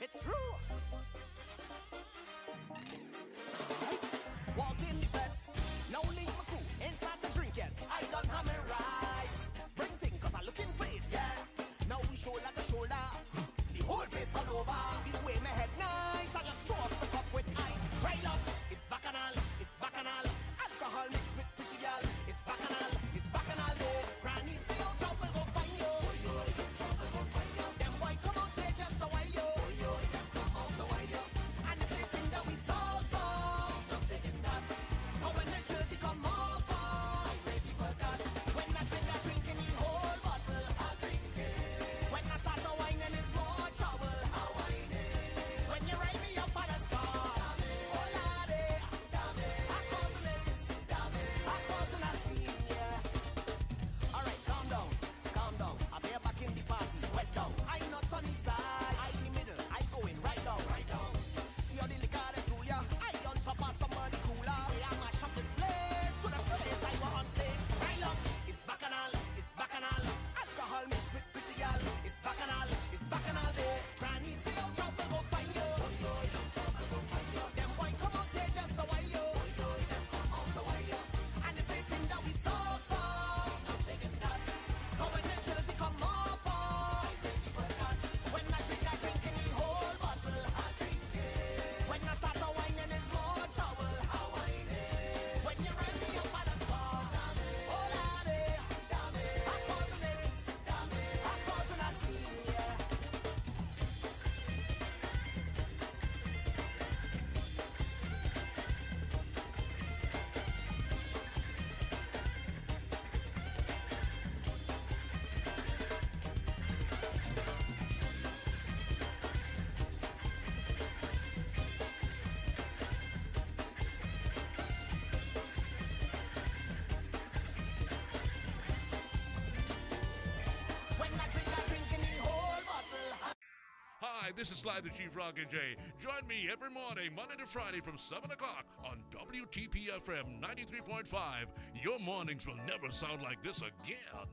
It's true. Walk in the fence. Now leave my crew and start to drink it. I done hammer right. Bring thing cause I'm looking for it, yeah. Now we shoulder to shoulder. The whole place all over. The way my head nice. I just throw up the cup with ice. Right up. It's bacchanal. It's bacchanal. Alcohol mixed with pretty girl. It's bacchanal. It's bacchanal day. Granny see how trouble go find you. Trouble go find you. Them boy come out here just a while you. Them come out a while you. And if they think that we solve, not taking that. But when the jersey come over, I'm ready for that. When I drink in the whole bottle, I drink it. When I start to wine and it's more trouble, I wine it. When you ride me up on a star, oh lordy, I causing it, I causing a scene, yeah. Alright, calm down, I'll be back in the party, wet down. I not on the side, I in the middle, I going right down. See how the liquor is rule ya, I on top of somebody cooler. We are mash up this place, to the place I was on stage. Right up, it's bacchanal, alcohol mixed with pretty girl. It's bacchanal day. Granny see how trouble go find you. Trouble go find you. Them boy come out here just a while you. Them come out a while you. And if they think that we solve, not taking that. But when the jersey come off, I'm ready for that. When I drink in the whole bottle, I drink it. When I start to wine and it's more trouble, I wine it. When you ride me up on the spot, oh lordy, I causing it, I causing a scene, yeah. When I drink in the whole bottle. Hi, this is Sly the Chief Rockin' J. Join me every morning, Monday to Friday from 7 o'clock on WTP FM 93.5. Your mornings will never sound like this again.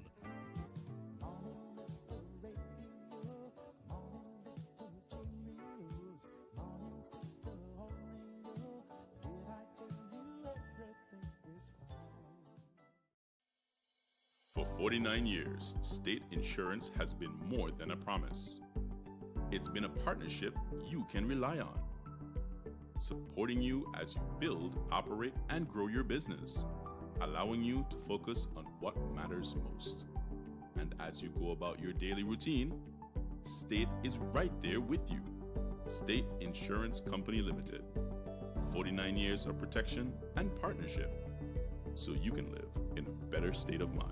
For 49 years, state insurance has been more than a promise. It's been a partnership you can rely on, supporting you as you build, operate, and grow your business, allowing you to focus on what matters most. And as you go about your daily routine, State is right there with you. State Insurance Company Limited. 49 years of protection and partnership, so you can live in a better state of mind.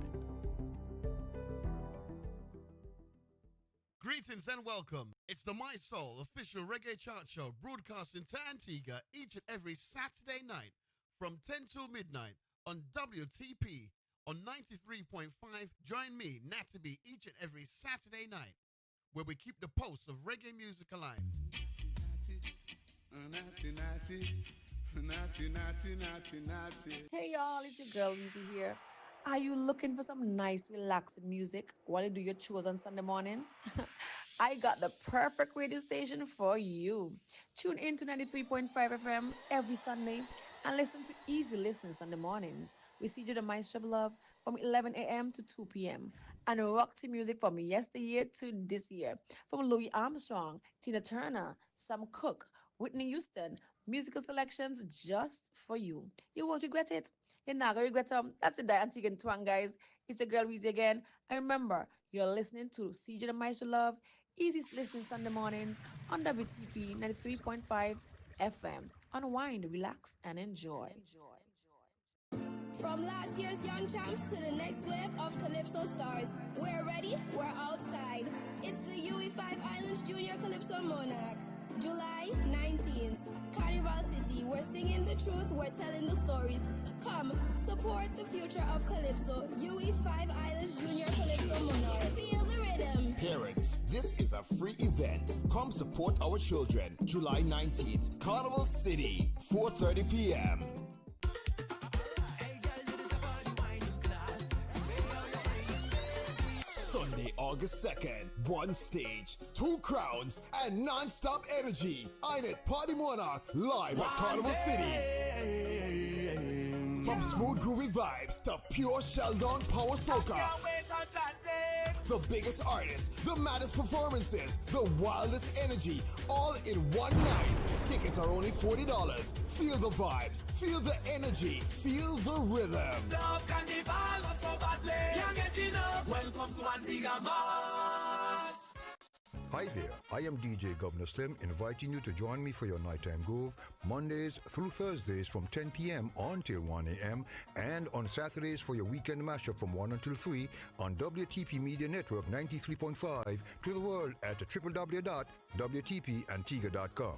Greetings and welcome. It's the My Soul official reggae chart show broadcasting to Antigua each and every Saturday night from 10 till midnight on WTP on 93.5. Join me, Natalie, each and every Saturday night where we keep the pulse of reggae music alive. Hey y'all, it's your girl Weezy here. Are you looking for some nice, relaxing music while you do your chores on Sunday morning? I got the perfect radio station for you. Tune in to 93.5 FM every Sunday and listen to easy listening Sunday mornings. We see you the Maestro Love from 11 a.m. to 2 p.m. and rock to music from yesteryear to this year. From Louis Armstrong, Tina Turner, Sam Cooke, Whitney Houston, musical selections just for you. You won't regret it. You're not gonna regret them. That's it, Antigua and Twang, guys. It's your girl Weezy again. And remember, you're listening to CJ the Maestro Love, easy listening Sunday mornings on WTP 93.5 FM. Unwind, relax, and enjoy. From last year's Young Champs to the next wave of Calypso stars, we're ready, we're outside. It's the UE5 Islands Junior Calypso Monarch. July 19th, Carnival City. We're singing the truth, we're telling the stories. Come, support the future of Calypso. UE5 Islands Junior Calypso Monarch. Feel the rhythm. Parents, this is a free event. Come support our children. July 19th, Carnival City, 4:30 p.m. Sunday Friday, August 2nd. One stage, two crowns, and non-stop energy. Inet Party Monarch live at Carnival City. From smooth groovy vibes to pure shell-down power soca. The biggest artists, the maddest performances, the wildest energy, all in one night. Tickets are only $40. Feel the vibes, feel the energy, feel the rhythm. Love Carnival was so badly. Can't get enough. Welcome to Antigua Mass. Hi there, I am DJ Governor Slim, inviting you to join me for your nighttime groove Mondays through Thursdays from 10 p.m. until 1 a.m. and on Saturdays for your weekend mashup from 1 until 3 on WTP Media Network 93.5 to the world at www.wtpantigua.com.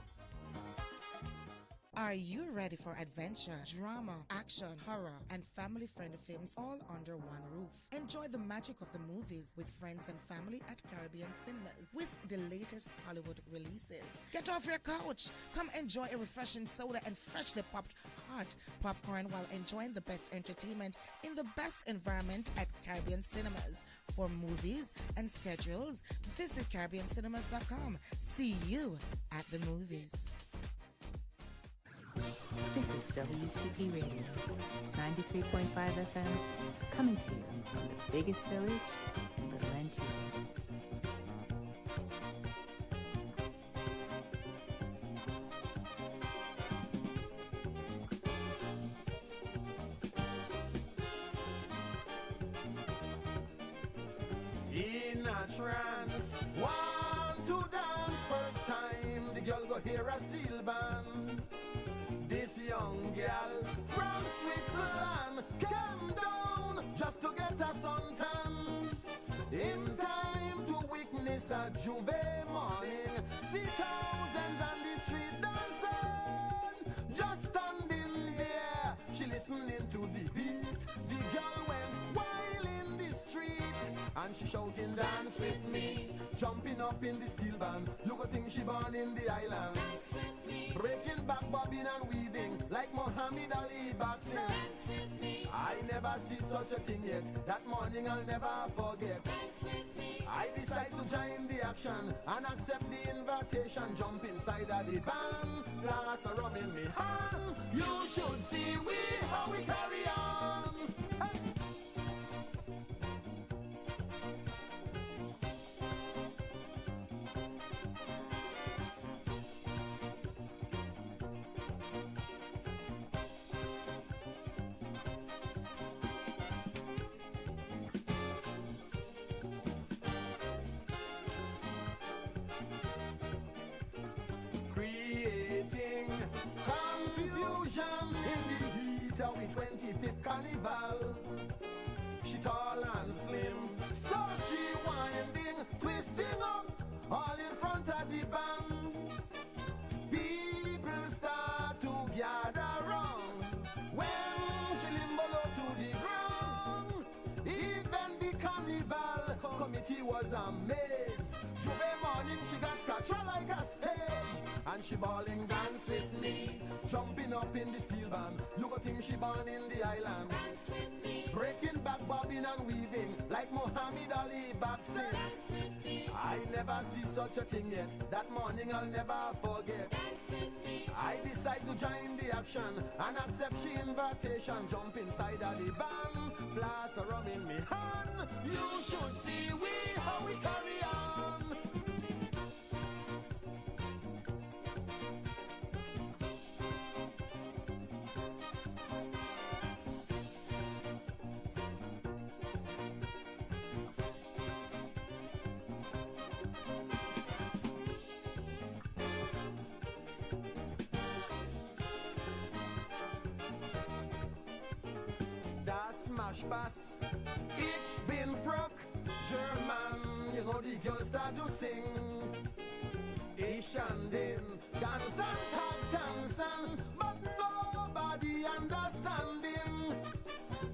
Are you ready for adventure, drama, action, horror, and family-friendly films all under one roof? Enjoy the magic of the movies with friends and family at Caribbean Cinemas with the latest Hollywood releases. Get off your couch. Come enjoy a refreshing soda and freshly popped hot popcorn while enjoying the best entertainment in the best environment at Caribbean Cinemas. For movies and schedules, visit CaribbeanCinemas.com. See you at the movies. This is WTP Radio, 93.5 FM, coming to you from the biggest village in Little Antigua. In a trance, want to dance first time. The girl go hear a steel band. This young girl from Switzerland came down just to get a suntan. In time to witness a Juve morning, see thousands on the street dancing. Just standing there, she listening to the beat. The girl went wild in the street, and she shouting, dance with me. Jumping up in the steel band, look at things she born in the island. Dance with me. Breaking back, bobbing and weaving, like Muhammad Ali boxing. Dance with me. I never see such a thing yet, that morning I'll never forget. Dance with me. I decide to join the action and accept the invitation. Jump inside of the band, glass of rum in me hand. You should see how we carry on. Hey. Creating confusion in the heat of the 25th carnival. She tall and slim, so she winding, twisting up, all in front of the band. People start to gather round when she limbo low to the ground. Even the carnival committee was amazed. Juve morning she got scattered like a stage, and she bawling, dance with me. Jumping up in the steel band, look at things she born in the island. Dance with me. Breaking back, bobbing and weaving, like Muhammad Ali boxing. Dance with me. I never see such a thing yet, that morning I'll never forget. Dance with me. I decide to join the action and accept she invitation. Jump inside of the band, flash a rum in me hand. You should see how we carry on. Smash bass, ich bin Frock, German, you know the girls start to sing. Ich and den, dance and tap dancing, but nobody understanding.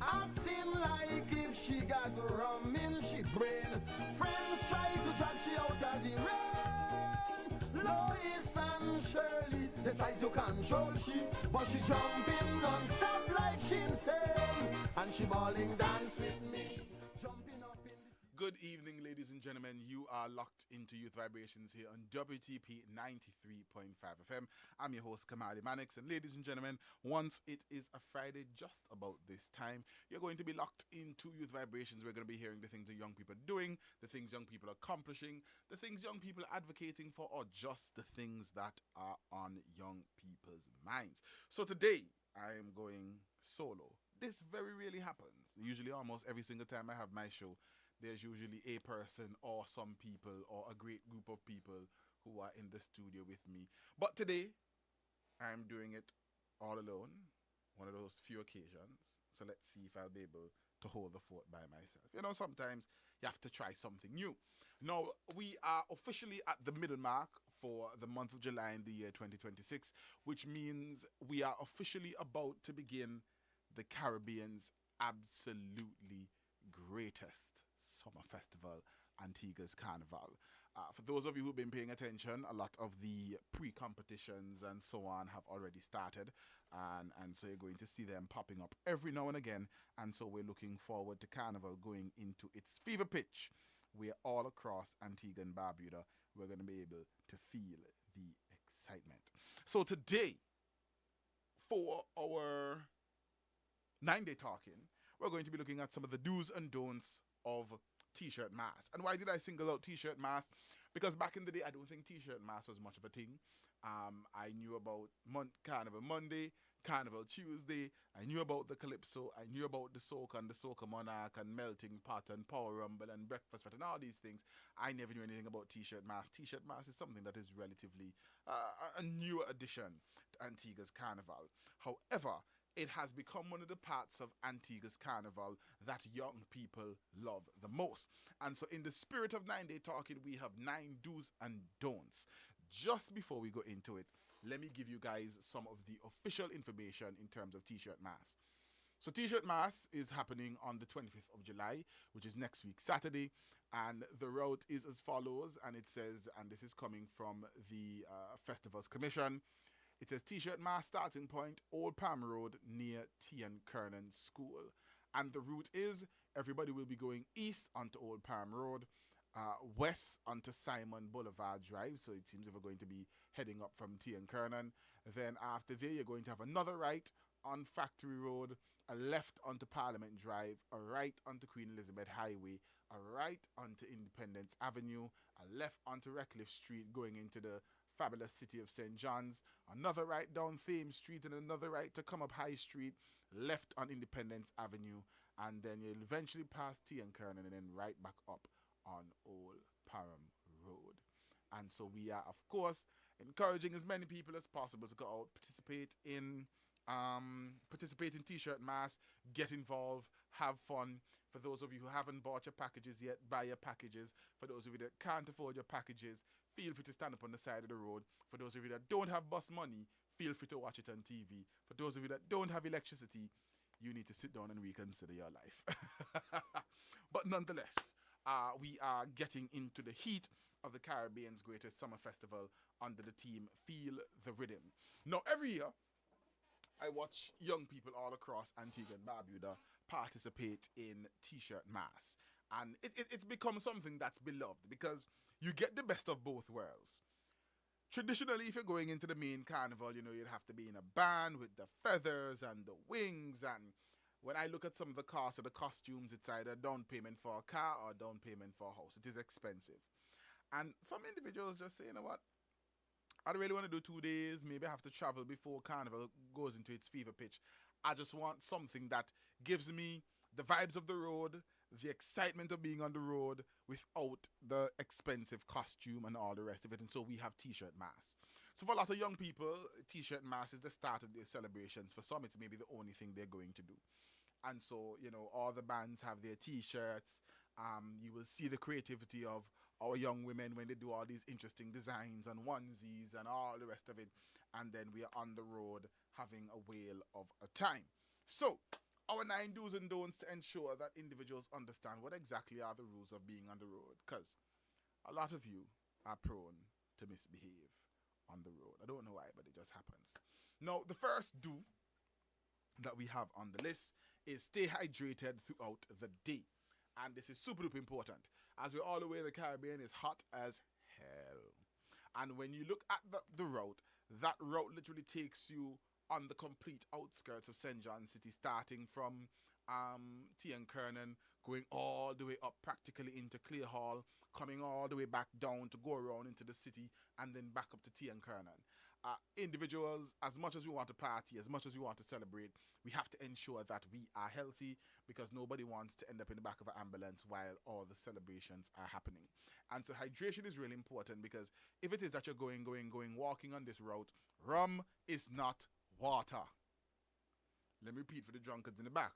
Acting like if she got rum in she brain. Friends try to drag she out of the rain. Lois and Shirley, they try to control she, but she jumping non-stop like she insane. And she bawling, dance with me, jumping up in the... good evening, ladies and gentlemen. You are locked into Youth Vibrations here on WTP 93.5 FM. I'm your host, Kamali Mannix. And ladies and gentlemen, once it is a Friday just about this time, you're going to be locked into Youth Vibrations. We're going to be hearing the things that young people are doing, the things young people are accomplishing, the things young people are advocating for, or just the things that are on young people's minds. So today, I am going solo. This very rarely happens. Usually almost every single time I have my show, there's usually a person or some people or a great group of people who are in the studio with me. But today, I'm doing it all alone. One of those few occasions. So let's see if I'll be able to hold the fort by myself. You know, sometimes you have to try something new. Now, we are officially at the middle mark for the month of July in the year 2026, which means we are officially about to begin the Caribbean's absolutely greatest summer festival, Antigua's Carnival. For those of you who've been paying attention, a lot of the pre-competitions and so on have already started, and so you're going to see them popping up every now and again, and so we're looking forward to Carnival going into its fever pitch, where all across Antigua and Barbuda, we're going to be able to feel the excitement. So today, for our 9-day talking, we're going to be looking at some of the do's and don'ts of T-shirt mask. And why did I single out T-shirt mask? Because back in the day, I don't think T-shirt mask was much of a thing. I knew about Carnival Monday, Carnival Tuesday. I knew about the Calypso. I knew about the Soca and the Soca Monarch and Melting Pot and Power Rumble and Breakfast Fest and all these things. I never knew anything about T-shirt mask. T-shirt mask is something that is relatively a newer addition to Antigua's Carnival. However, it has become one of the parts of Antigua's Carnival that young people love the most. And so in the spirit of 9-day talking, we have 9 do's and don'ts. Just before we go into it, let me give you guys some of the official information in terms of T-shirt mass. So T-shirt mass is happening on the 25th of July, which is next week, Saturday. And the route is as follows, and it says, and this is coming from the Festivals Commission, it says T-shirt mass starting point, Old Palm Road near T.N. Kernan School. And the route is, everybody will be going east onto Old Palm Road, west onto Simon Boulevard Drive. So it seems if we're going to be heading up from T.N. Kernan. Then after there, you're going to have another right on Factory Road, a left onto Parliament Drive, a right onto Queen Elizabeth Highway, a right onto Independence Avenue, a left onto Redcliffe Street going into the fabulous city of St. John's, another right down Thames Street, and another right to come up High Street, left on Independence Avenue, and then you'll eventually pass T.N. Kernan and then right back up on Old Parham Road. And so we are, of course, encouraging as many people as possible to go out, participate in T-shirt mass, get involved, have fun. For those of you who haven't bought your packages yet, buy your packages. For those of you that can't afford your packages, feel free to stand up on the side of the road. For those of you that don't have bus money, feel free to watch it on TV. For those of you that don't have electricity, you need to sit down and reconsider your life. But nonetheless, we are getting into the heat of the Caribbean's greatest summer festival under the theme Feel the Rhythm. Now, every year, I watch young people all across Antigua and Barbuda participate in T-shirt mass. And it's become something that's beloved because you get the best of both worlds. Traditionally, if you're going into the main carnival, you know, you'd have to be in a band with the feathers and the wings. And when I look at some of the costs of the costumes, it's either down payment for a car or down payment for a house. It is expensive. And some individuals just say, you know what? I don't really want to do 2 days. Maybe I have to travel before carnival goes into its fever pitch. I just want something that gives me the vibes of the road, the excitement of being on the road without the expensive costume and all the rest of it. And so we have T-shirt mass. So for a lot of young people, T-shirt mass is the start of their celebrations. For some, it's maybe the only thing they're going to do. And so, you know, all the bands have their T-shirts. You will see the creativity of our young women when they do all these interesting designs and onesies and all the rest of it. And then we are on the road having a whale of a time. So, our 9 do's and don'ts to ensure that individuals understand what exactly are the rules of being on the road. Because a lot of you are prone to misbehave on the road. I don't know why, but it just happens. Now, the first do that we have on the list is stay hydrated throughout the day. And this is super duper important. As we're all aware, the Caribbean is hot as hell. And when you look at the route, that route literally takes you on the complete outskirts of St. John City, starting from Kernan, going all the way up practically into Clear Hall, coming all the way back down to go around into the city, and then back up to Kernan. Individuals, as much as we want to party, as much as we want to celebrate, we have to ensure that we are healthy, because nobody wants to end up in the back of an ambulance while all the celebrations are happening. And so hydration is really important, because if it is that you're going, walking on this route, rum is not water. Let me repeat for the drunkards in the back.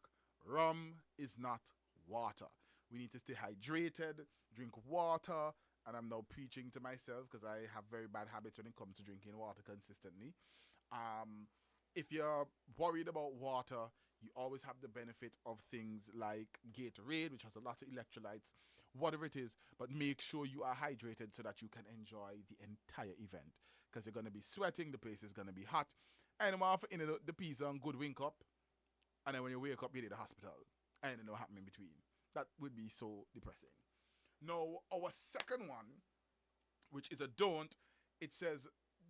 Rum is not water. We need to stay hydrated, drink water, and I'm now preaching to myself because I have very bad habits when it comes to drinking water consistently. If you're worried about water, you always have the benefit of things like Gatorade, which has a lot of electrolytes, whatever it is, but make sure you are hydrated so that you can enjoy the entire event, because you're going to be sweating, the place is going to be hot, and after the pizza and good wink up, and then when you wake up, you're in the hospital, and you know what happened in between. That would be so depressing. Now, our second one, which is a don't, it says,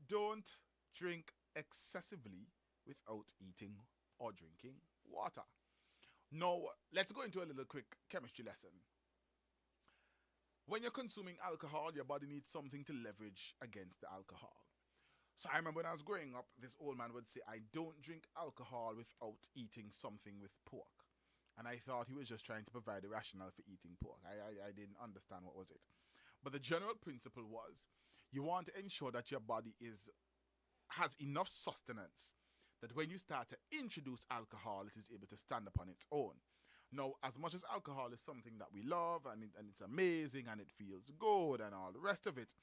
don't drink excessively without eating or drinking water. Now, let's go into a little quick chemistry lesson. When you're consuming alcohol, your body needs something to leverage against the alcohol. So I remember when I was growing up, this old man would say, I don't drink alcohol without eating something with pork. And I thought he was just trying to provide a rationale for eating pork. I didn't understand what was it. But the general principle was, you want to ensure that your body has enough sustenance that when you start to introduce alcohol, it is able to stand upon its own. Now, as much as alcohol is something that we love, and it's amazing, and it feels good, and all the rest of it,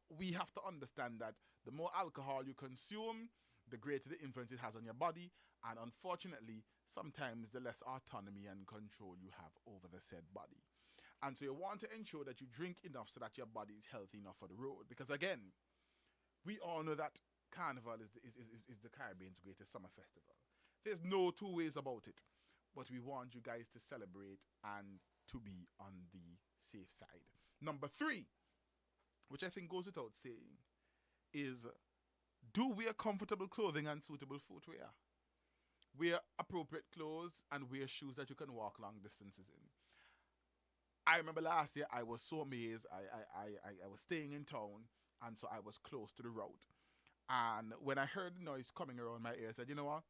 we have to understand that the more alcohol you consume, the greater the influence it has on your body, and unfortunately, sometimes the less autonomy and control you have over the said body. And so you want to ensure that you drink enough so that your body is healthy enough for the road. Because again, we all know that Carnival is the Caribbean's greatest summer festival. There's no two ways about it. But we want you guys to celebrate and to be on the safe side. Number 3, which I think goes without saying, is do wear comfortable clothing and suitable footwear. Wear appropriate clothes and wear shoes that you can walk long distances in. I remember last year I was so amazed. I was staying in town, and so I was close to the road. And when I heard the noise coming around my ear, I said, you know what?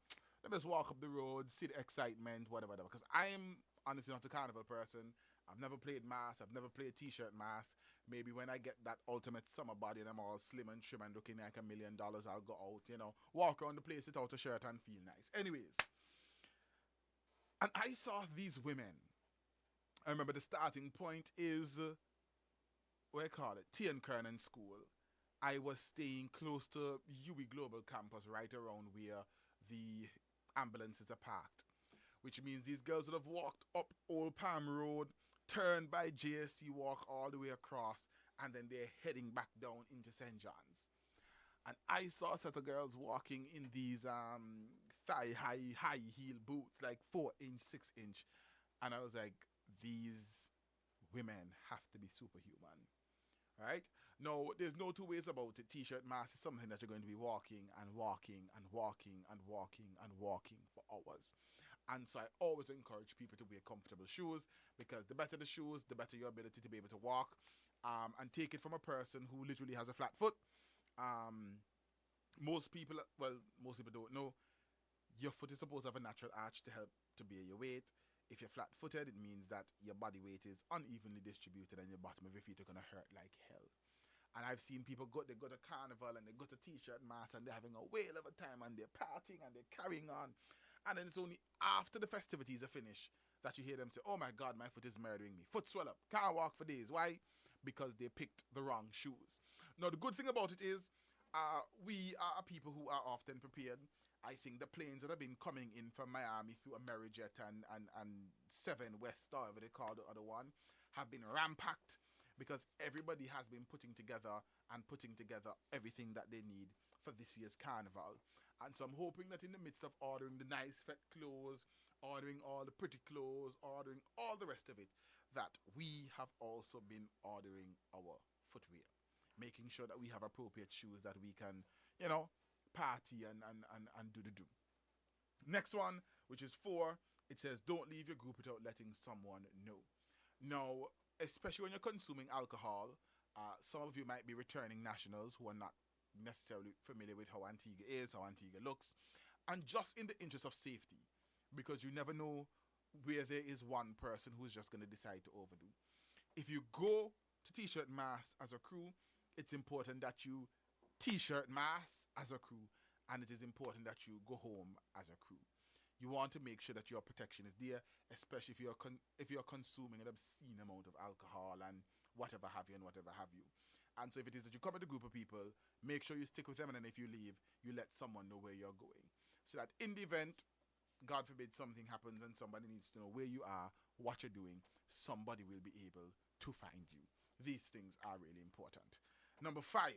Let me just walk up the road, see the excitement, whatever. Because I'm honestly not a carnival person. I've never played mass. I've never played t-shirt mass. Maybe when I get that ultimate summer body and I'm all slim and trim and looking like $1 million, I'll go out, walk around the place without a shirt and feel nice. Anyways. And I saw these women. I remember the starting point is, what do you call it? Kernan School. I was staying close to UWI Global Campus, right around where the ambulances are parked, which means these girls would have walked up Old Palm Road, turned by JSC, walk all the way across, and then they're heading back down into St. John's. And I saw a set of girls walking in these high heel boots, like 4-inch, 6-inch, and I was like, these women have to be superhuman. Right? No, there's no two ways about it. T-shirt mask is something that you're going to be walking and walking and walking and walking and walking for hours. And so I always encourage people to wear comfortable shoes, because the better the shoes, the better your ability to be able to walk. And take it from a person who literally has a flat foot. Most people don't know, your foot is supposed to have a natural arch to help to bear your weight. If you're flat-footed, it means that your body weight is unevenly distributed and your bottom of your feet are going to hurt like hell. And I've seen people they go to carnival and they go to t-shirt mass and they're having a whale of a time and they're partying and they're carrying on. And then it's only after the festivities are finished that you hear them say, oh my God, my foot is murdering me. Foot swell up. Can't walk for days. Why? Because they picked the wrong shoes. Now, the good thing about it is we are people who are often prepared. I think the planes that have been coming in from Miami through Amerijet and 7 West, however they call the other one, have been ram-packed, because everybody has been putting together everything that they need for this year's carnival. And so I'm hoping that in the midst of ordering the nice fit clothes, ordering all the pretty clothes, ordering all the rest of it, that we have also been ordering our footwear, making sure that we have appropriate shoes that we can, party and do. Next one, which is 4, it says, don't leave your group without letting someone know. Now, especially when you're consuming alcohol, some of you might be returning nationals who are not necessarily familiar with how Antigua is, how Antigua looks, and just in the interest of safety, because you never know where there is one person who's just going to decide to overdo. If you go to T-shirt mass as a crew, it's important that you T-shirt mass as a crew, and it is important that you go home as a crew. You want to make sure that your protection is there, especially if you're consuming an obscene amount of alcohol and whatever have you. And so if it is that you come with a group of people, make sure you stick with them, and then if you leave, you let someone know where you're going. So that in the event, God forbid, something happens and somebody needs to know where you are, what you're doing, somebody will be able to find you. These things are really important. Number 5,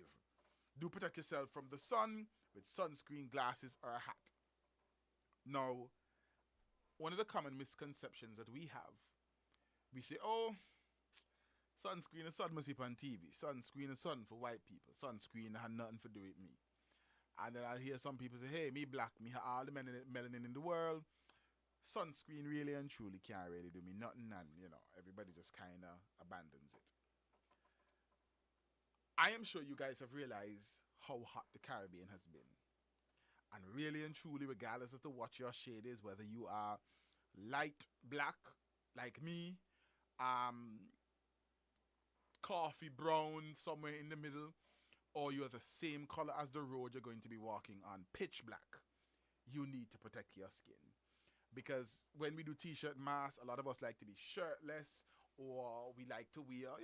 do protect yourself from the sun with sunscreen, glasses, or a hat. Now, one of the common misconceptions that we have, we say, oh, sunscreen and sun must be on TV. Sunscreen and sun for white people. Sunscreen had nothing to do with me. And then I'll hear some people say, hey, me black, me have all the melanin in the world. Sunscreen really and truly can't really do me nothing, and, everybody just kind of abandons it. I am sure you guys have realized how hot the Caribbean has been. And really and truly, regardless as to what your shade is, whether you are light black, like me, coffee brown, somewhere in the middle, or you're the same color as the road you're going to be walking on, pitch black, you need to protect your skin. Because when we do T-shirt mask, a lot of us like to be shirtless, or we like to wear,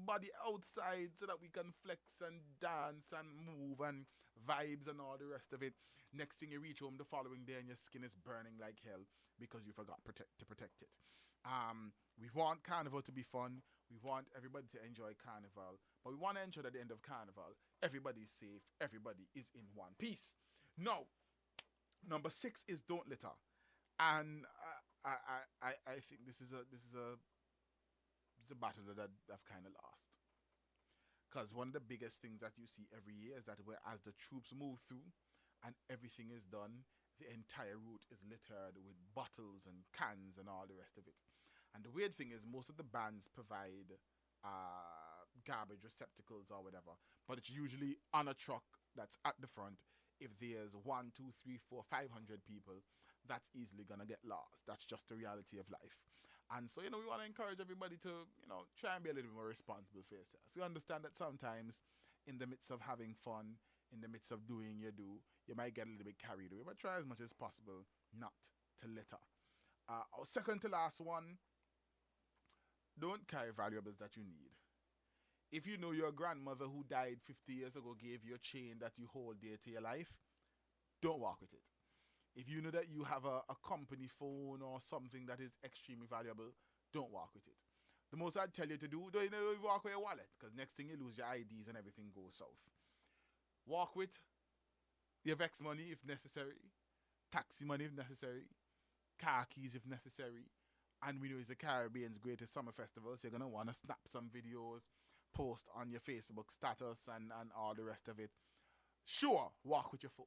body outside so that we can flex and dance and move and vibes and all the rest of it. Next thing, you reach home the following day and your skin is burning like hell because you forgot to protect it. We want Carnival to be fun. We want everybody to enjoy Carnival. But we want to ensure that at the end of Carnival, everybody is safe, everybody is in one piece. Now, number 6 is don't litter. And I think this is a battle that I've kind of lost. Because one of the biggest things that you see every year is that as the troops move through and everything is done, the entire route is littered with bottles and cans and all the rest of it. And the weird thing is most of the bands provide garbage receptacles or whatever, but it's usually on a truck that's at the front. If there's 1, 2, 3, 4, 500 people, that's easily going to get lost. That's just the reality of life. And so, we want to encourage everybody to, try and be a little bit more responsible for yourself. You understand that sometimes in the midst of having fun, in the midst of doing your do, you might get a little bit carried away, but try as much as possible not to litter. Our second to last one, don't carry valuables that you need. If you know your grandmother who died 50 years ago gave you a chain that you hold dear to your life, don't walk with it. If you know that you have a company phone or something that is extremely valuable, don't walk with it. The most I'd tell you to do, don't walk with your wallet, because next thing you lose your IDs and everything goes south. Walk with your Vex money if necessary, taxi money if necessary, car keys if necessary. And we know it's the Caribbean's greatest summer festival, so you're going to want to snap some videos, post on your Facebook status and all the rest of it. Sure, walk with your phone.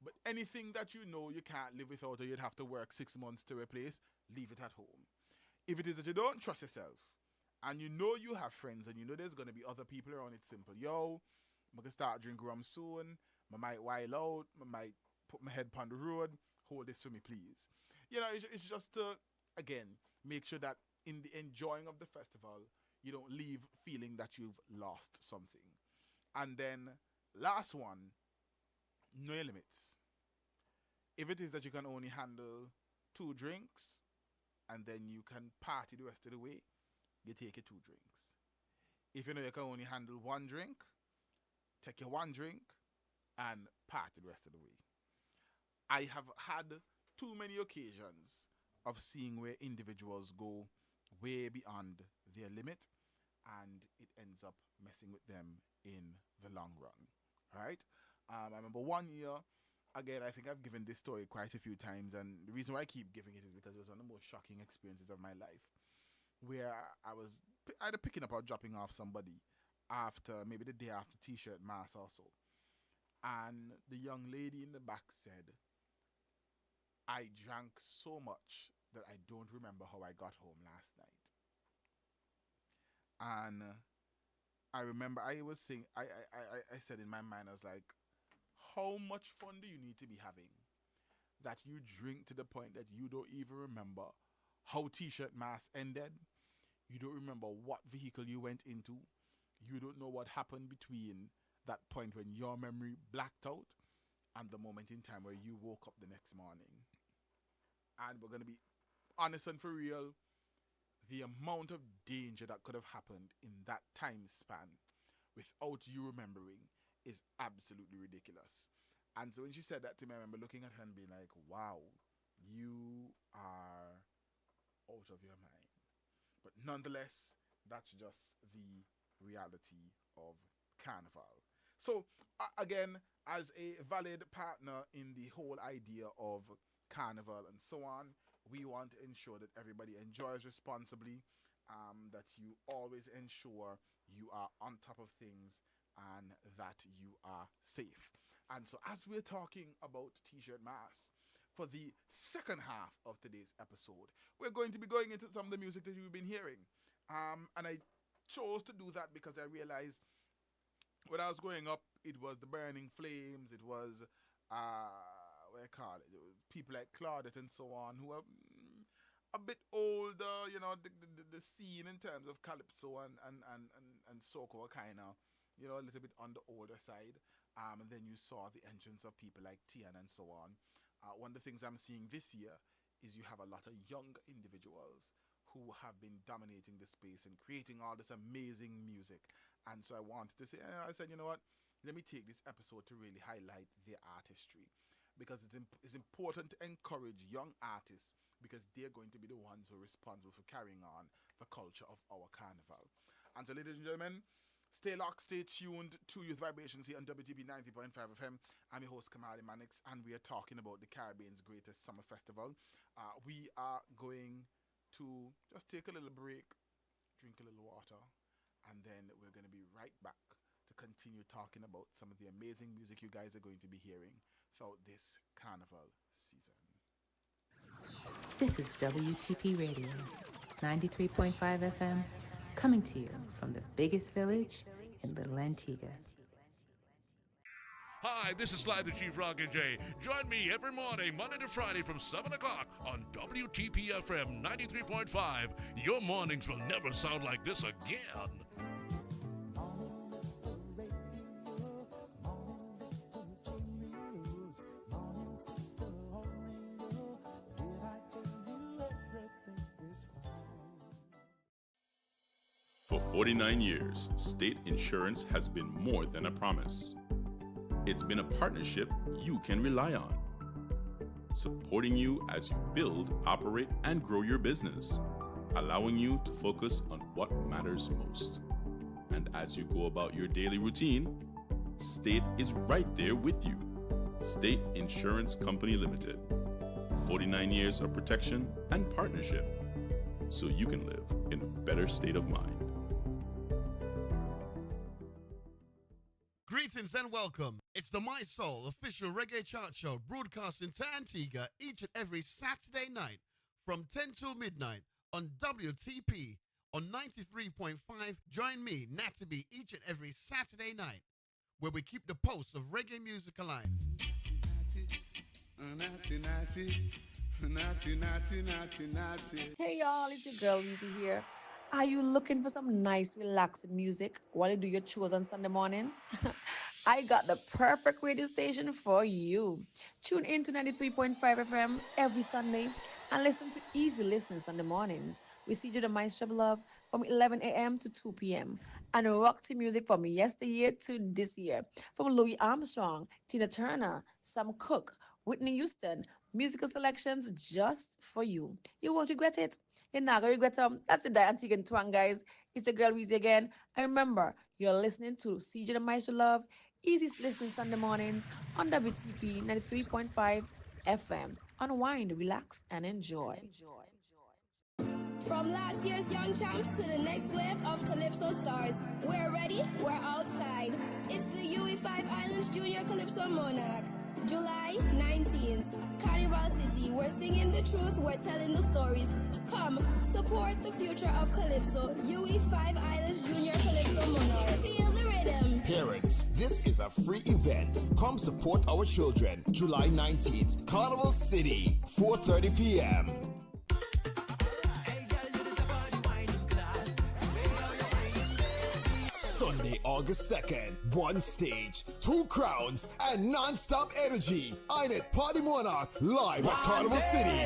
But anything that you know you can't live without or you'd have to work 6 months to replace, leave it at home. If it is that you don't trust yourself and you know you have friends and you know there's going to be other people around, it's simple. Yo, I'm going to start drinking rum soon. I might while out. I might put my head on the road. Hold this for me, please. It's just to, again, make sure that in the enjoying of the festival, you don't leave feeling that you've lost something. And then, last one, know your limits. If it is that you can only handle 2 drinks and then you can party the rest of the way, you take your 2 drinks. If you know you can only handle 1 drink, take your 1 drink and party the rest of the way. I have had too many occasions of seeing where individuals go way beyond their limit and it ends up messing with them in the long run. Right? I remember one year again, I think I've given this story quite a few times, and the reason why I keep giving it is because it was one of the most shocking experiences of my life, where I was either picking up or dropping off somebody after maybe the day after T-shirt mass also, and the young lady in the back said, "I drank so much that I don't remember how I got home last night," and I remember I was saying, I said in my mind, I was like, how much fun do you need to be having that you drink to the point that you don't even remember how T-shirt mass ended? You don't remember what vehicle you went into. You don't know what happened between that point when your memory blacked out and the moment in time where you woke up the next morning. And we're going to be honest and for real, the amount of danger that could have happened in that time span without you remembering is absolutely ridiculous. And so when she said that to me, I remember looking at her and being like, wow, you are out of your mind. But nonetheless, that's just the reality of Carnival. So, again, as a valid partner in the whole idea of Carnival and so on, we want to ensure that everybody enjoys responsibly, that you always ensure you are on top of things and that you are safe. And so, as we're talking about T-shirt mass, for the second half of today's episode, we're going to be going into some of the music that you've been hearing. And I chose to do that because I realized when I was growing up, it was the Burning Flames, it was, what do I call it? It was people like Claudette and so on who are a bit older, you know, the scene in terms of calypso and soca were kind of, you know, a little bit on the older side. And then you saw the entrance of people like Tian and so on. One of the things I'm seeing this year is you have a lot of young individuals who have been dominating the space and creating all this amazing music. And so I wanted to say, I said, you know what, let me take this episode to really highlight their artistry, because it's important to encourage young artists, because they're going to be the ones who are responsible for carrying on the culture of our carnival. And so, ladies and gentlemen, stay locked, stay tuned to Youth Vibrations here on WTP 90.5 FM. I'm your host, Kamali Mannix, and we are talking about the Caribbean's greatest summer festival. We are going to just take a little break, drink a little water, and then we're going to be right back to continue talking about some of the amazing music you guys are going to be hearing throughout this carnival season. This is WTP Radio, 93.5 FM, coming to you from the biggest village in Little Antigua. Hi, this is Sly the Chief Rockin' J. Join me every morning, Monday to Friday from 7 o'clock on WTP FM 93.5. Your mornings will never sound like this again. For 49 years, state insurance has been more than a promise. It's been a partnership you can rely on, supporting you as you build, operate, and grow your business, allowing you to focus on what matters most. And as you go about your daily routine, State is right there with you. State Insurance Company Limited. 49 years of protection and partnership, so you can live in a better state of mind. Greetings and welcome. It's the My Soul official reggae chart show broadcasting to Antigua each and every Saturday night from 10 till midnight on WTP on 93.5. Join me, Natalie, each and every Saturday night where we keep the pulse of reggae music alive. Hey y'all, it's your girl Weezy here. Are you looking for some nice, relaxing music while you do your chores on Sunday morning? I got the perfect radio station for you. Tune in to 93.5 FM every Sunday and listen to easy listening Sunday mornings. We see you the Maestro Love from 11 a.m. to 2 p.m. and rock to music from yesteryear to this year. From Louis Armstrong, Tina Turner, Sam Cooke, Whitney Houston, musical selections just for you. You won't regret it. You're not going to regret them. That's it, Antigua and Twang, guys. It's your girl Weezy again. And remember, you're listening to CJ the Maestro Love Easy listening Sunday mornings on WTP 93.5 FM. Unwind, relax, and enjoy. From last year's Young Champs to the next wave of Calypso stars, we're ready, we're outside. It's the UE5 Islands Junior Calypso Monarch. July 19th, Carnival City. We're singing the truth, we're telling the stories. Come, support the future of Calypso. UE5 Islands Junior Calypso Monarch. Feel the rhythm. Parents, this is a free event. Come support our children. July 19th, Carnival City, 4:30 p.m. Sunday, August 2nd, one stage, two crowns, and non-stop energy. Inet Party Monarch live at Carnival City.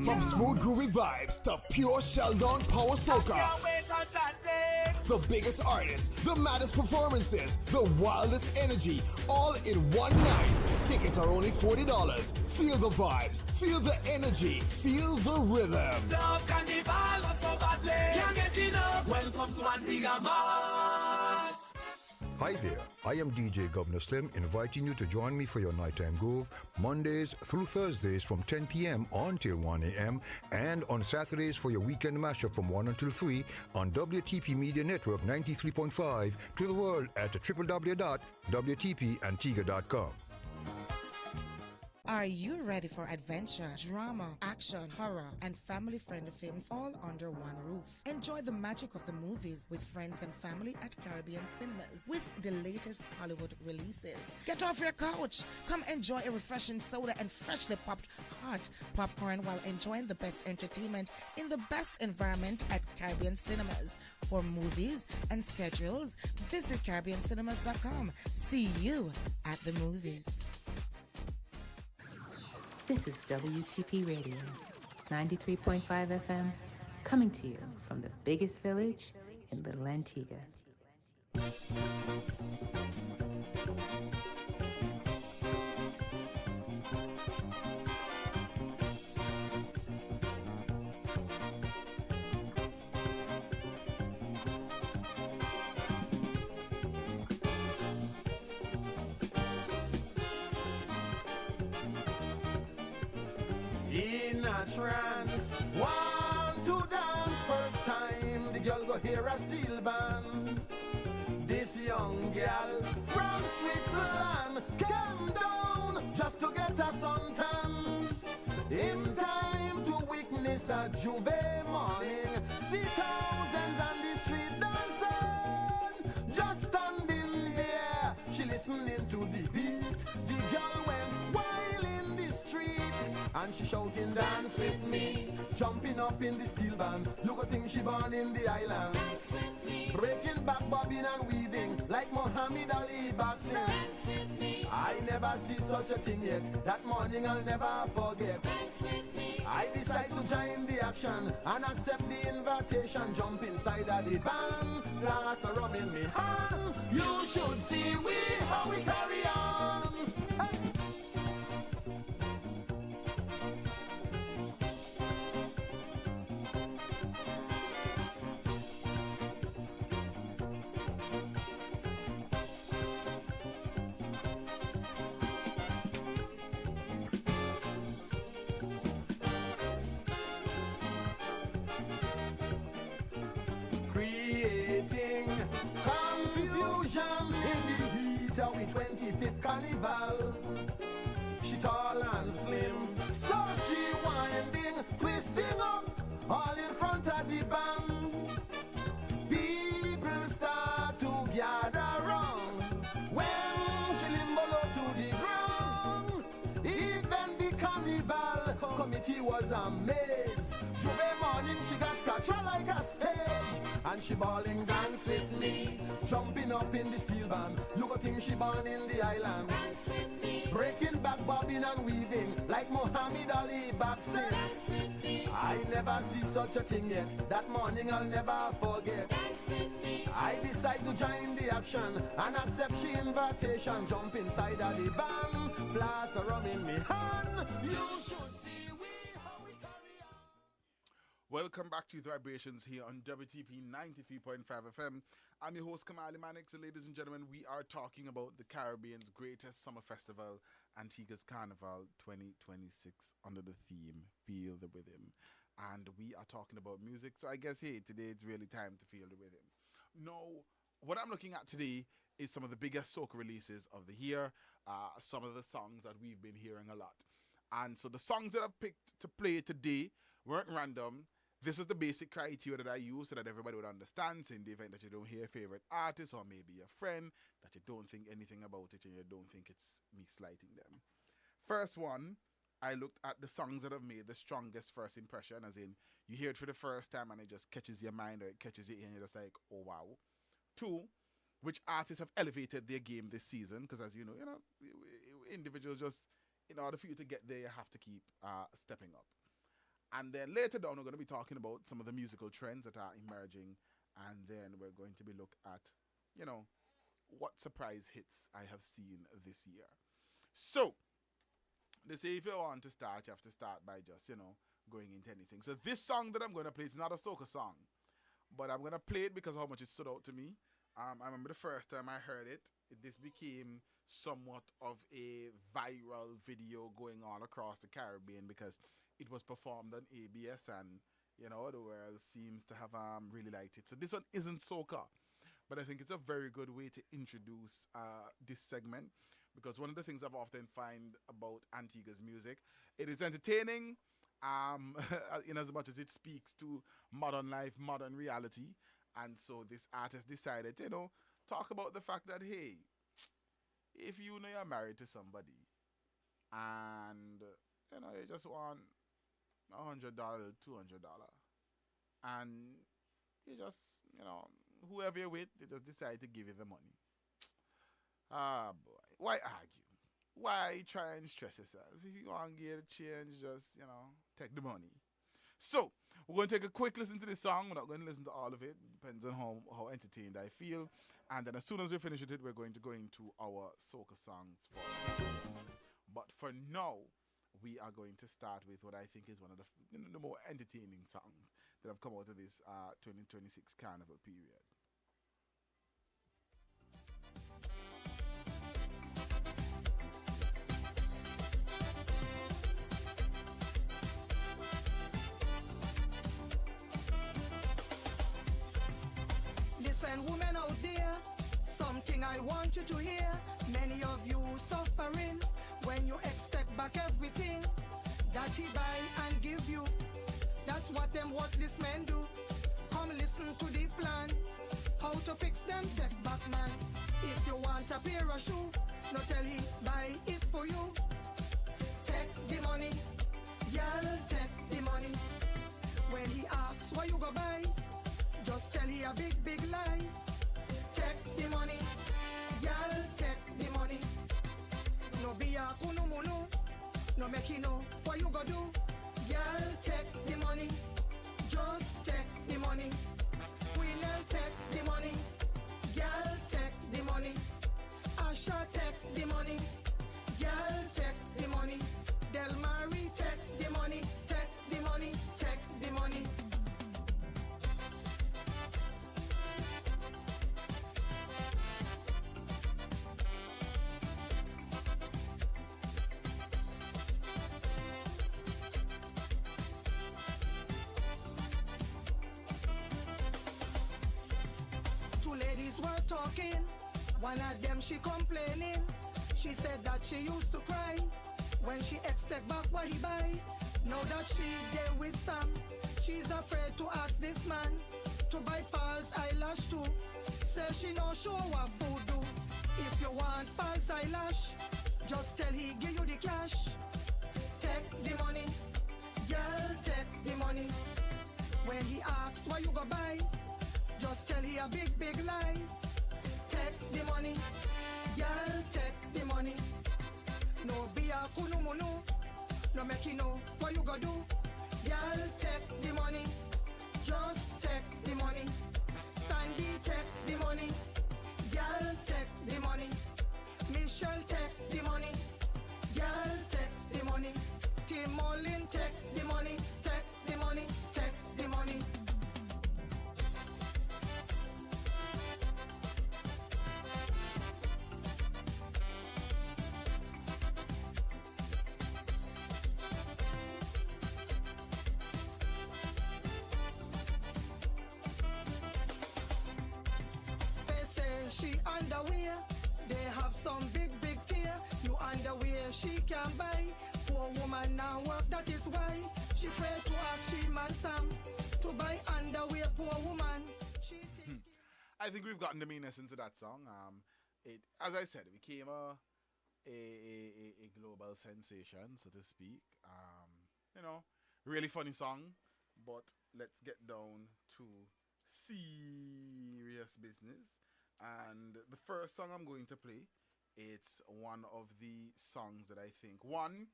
From smooth groovy vibes to pure shell-down power soca. The biggest artists, the maddest performances, the wildest energy, all in one night. Tickets are only $40. Feel the vibes, feel the energy, feel the rhythm. Love Carnival so badly. Can't get enough. Welcome to Antigua Mass. Hi there, I am DJ Governor Slim inviting you to join me for your nighttime groove Mondays through Thursdays from 10 p.m. until 1 a.m. and on Saturdays for your weekend mashup from 1 until 3 on WTP Media Network 93.5 to the world at www.wtpantigua.com. Are you ready for adventure, drama, action, horror, and family-friendly films all under one roof? Enjoy the magic of the movies with friends and family at Caribbean Cinemas with the latest Hollywood releases. Get off your couch. Come enjoy a refreshing soda and freshly popped hot popcorn while enjoying the best entertainment in the best environment at Caribbean Cinemas. For movies and schedules, visit CaribbeanCinemas.com. See you at the movies. This is WTP Radio, 93.5 FM, coming to you from the biggest village in Little Antigua. In a trance, want to dance first time. The girl go hear a steel band. This young girl from Switzerland come down just to get a suntan. In time to witness a Juve morning. See thousands on the street dancing. Just standing there, she listening to the beat. The girl went wild in the street. And she shouting, dance with me. Jumping up in the steel band. Look at thing she born in the island. Dance with me. Breaking back, bobbing and weaving like Muhammad Ali boxing. Dance with me. I never see such a thing yet. That morning I'll never forget. Dance with me. I decide to join the action and accept the invitation. Jump inside of the band. Glass of rum in me hand. You should see we how we carry on. Hey. Creating confusion in the heat of the 25th carnival. She tall and slim, so she winding, twisting up, all in front of the band. People start to gather round when she limbo low to the ground. Even the carnival committee was amazed. Juve morning she got scattered like a stage. And she bawling, dance with me. Jumping up in the steel band. Look at thing she born in the island. Dance with me. Breaking back, bobbing and weaving like Muhammad Ali boxing. Dance with me. I never see such a thing yet. That morning I'll never forget. Dance with me. I decide to join the action and accept she invitation. Jump inside of the band. Blast a rum in me hand. You should see we how we carry on. Welcome back to Youth Vibrations here on WTP 93.5 FM. I'm your host, Kamali Mannix, and ladies and gentlemen, we are talking about the Caribbean's greatest summer festival, Antigua's Carnival 2026, under the theme, Feel the Rhythm. And we are talking about music, so I guess, hey, today it's really time to feel the rhythm. Now, what I'm looking at today is some of the biggest soca releases of the year, some of the songs that we've been hearing a lot. And so the songs that I've picked to play today weren't random. This is the basic criteria that I use so that everybody would understand. So in the event that you don't hear a favorite artist or maybe a friend, that you don't think anything about it and you don't think it's me slighting them. First one, I looked at the songs that have made the strongest first impression, as in you hear it for the first time and it just catches your mind or it catches your ear and you're just like, oh wow. Two, which artists have elevated their game this season, because as you know, individuals just, in order for you to get there, you have to keep stepping up. And then later down, we're going to be talking about some of the musical trends that are emerging. And then we're going to be look at, what surprise hits I have seen this year. So, they say if you want to start, you have to start by just, going into anything. So this song that I'm going to play, it's not a soca song. But I'm going to play it because of how much it stood out to me. I remember the first time I heard it, this became somewhat of a viral video going on across the Caribbean because it was performed on ABS and, the world seems to have really liked it. So this one isn't soca, but I think it's a very good way to introduce this segment because one of the things I've often find about Antigua's music, it is entertaining in as much as it speaks to modern life, modern reality. And so this artist decided, talk about the fact that, hey, if you know you're married to somebody and, you just want $100, $200, and you just, whoever you're with, they just decide to give you the money. Ah, boy. Why argue? Why try and stress yourself? If you want to get a change, just, take the money. So, we're going to take a quick listen to this song. We're not going to listen to all of it. Depends on how entertained I feel. And then as soon as we finish with it, we're going to go into our soca songs for us. But for now, we are going to start with what I think is one of the more entertaining songs that have come out of this 2026 Carnival period. Listen, women out there, something I want you to hear. Many of you suffering when you expect back everything that he buy and give you. That's what them worthless men do. Come listen to the plan, how to fix them take back man. If you want a pair of shoe, no tell he buy it for you. Take the money, girl, take the money. When he asks why you go buy, just tell he a big lie. Take the money, girl, take the money. No be a kunumunu, no make you know what you go do. Girl, take the money, just take the money. William, take the money, girl, take the money. Asha, take the money, girl, take the money. Del Marie, take the money, take the money, take the money. Were talking, one of them she complaining. She said that she used to cry when she expect back what he buy. Now that she there with Sam, she's afraid to ask this man to buy false eyelash too. Say she no sure what food do. If you want false eyelash, just tell he give you the cash. Take the money, girl, take the money. When he asks what you go buy, just tell he a big lie. Take the money, girl, take the money. No be a kunumunu, no make you know what you go do. Girl, take the money, just take the money. Sandy, take the money, girl, take the money. Michelle, take the money, girl, take the money. Tim Olin, take the money, take the money, take the money. underwear. They have some big tear. New underwear she can buy. Poor woman now work, that is why she afraid to ask she man Sam to buy underwear. Poor woman. I think we've gotten the main essence of that song. It, as I said, it became a global sensation, so to speak. You know, really funny song. But let's get down to serious business. And the first song I'm going to play, it's one of the songs that I think, one,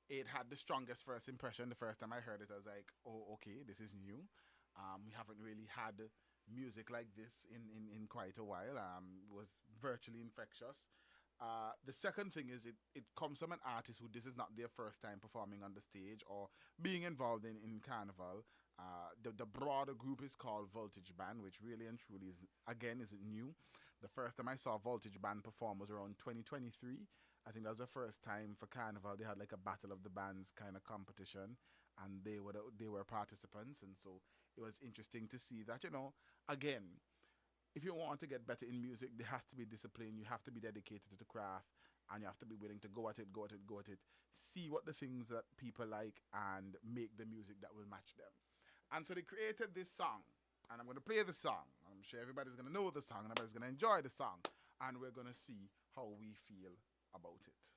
it had the strongest first impression. The first time I heard it, I was like, oh, okay, this is new. We haven't really had music like this in quite a while. It was virtually infectious. The second thing is it comes from an artist who this is not their first time performing on the stage or being involved in Carnival. The broader group is called Voltage Band, which really and truly isn't new. The first time I saw Voltage Band perform was around 2023. I think that was the first time for Carnival they had like a Battle of the Bands kind of competition, and they were participants, and so it was interesting to see that, you know, again, if you want to get better in music, there has to be discipline. You have to be dedicated to the craft, and you have to be willing to go at it, see what the things that people like, and make the music that will match them. And so they created this song, and I'm going to play the song. I'm sure everybody's going to know the song, and everybody's going to enjoy the song, and we're going to see how we feel about it.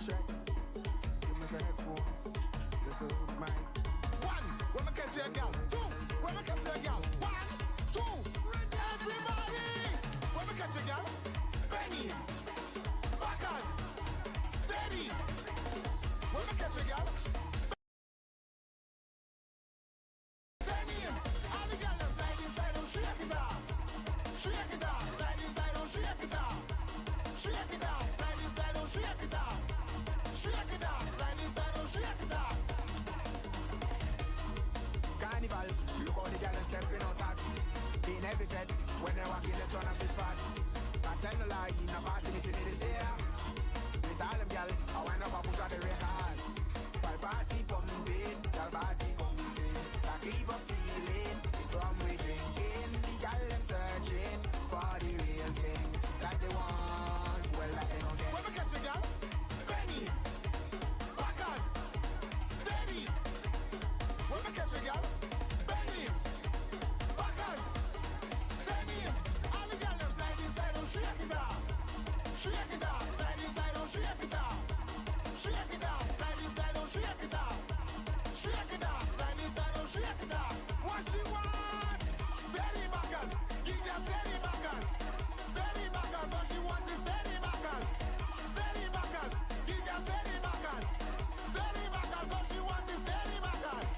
Check. Give me the headphones. The good mic. One, when I catch a gal. Two, when I catch a gal. 1, 2, everybody. When I catch a gal. Benny. Backers. Steady. When I catch a gal. Benny. All the gal slide inside and shake it off. Shake it off. Slide inside and shake it off. Shake it off. Slide inside and shake it off. Shake it off. Slide inside and shake it off. Carnival, look how the girls stepping out at. In every fed, when they walk in the turn up the spot. Can't tell no lie, in a party, me see me this here. With all them girl, I wind up and push out the records. While party pumping, girl party bouncing. I keep up feeling, it's from we drinking. The girl them searching for the real thing. It's like they want, well like they don't get. When we catch a girl, Benny, Backers, Steady. When we catch a girl, Benny, Backers, Steady. All the girls slide inside and shake it off. Shake it off, slide inside and shake it off. Shake it off, slide inside and shake it off. Shake it off, slide inside and shake it off. What she want? Steady Backers, give her steady Backers. Steady Backers, what she want is steady Backers. Steady Backers, give her steady Backers. Steady Backers, what she want is steady Backers.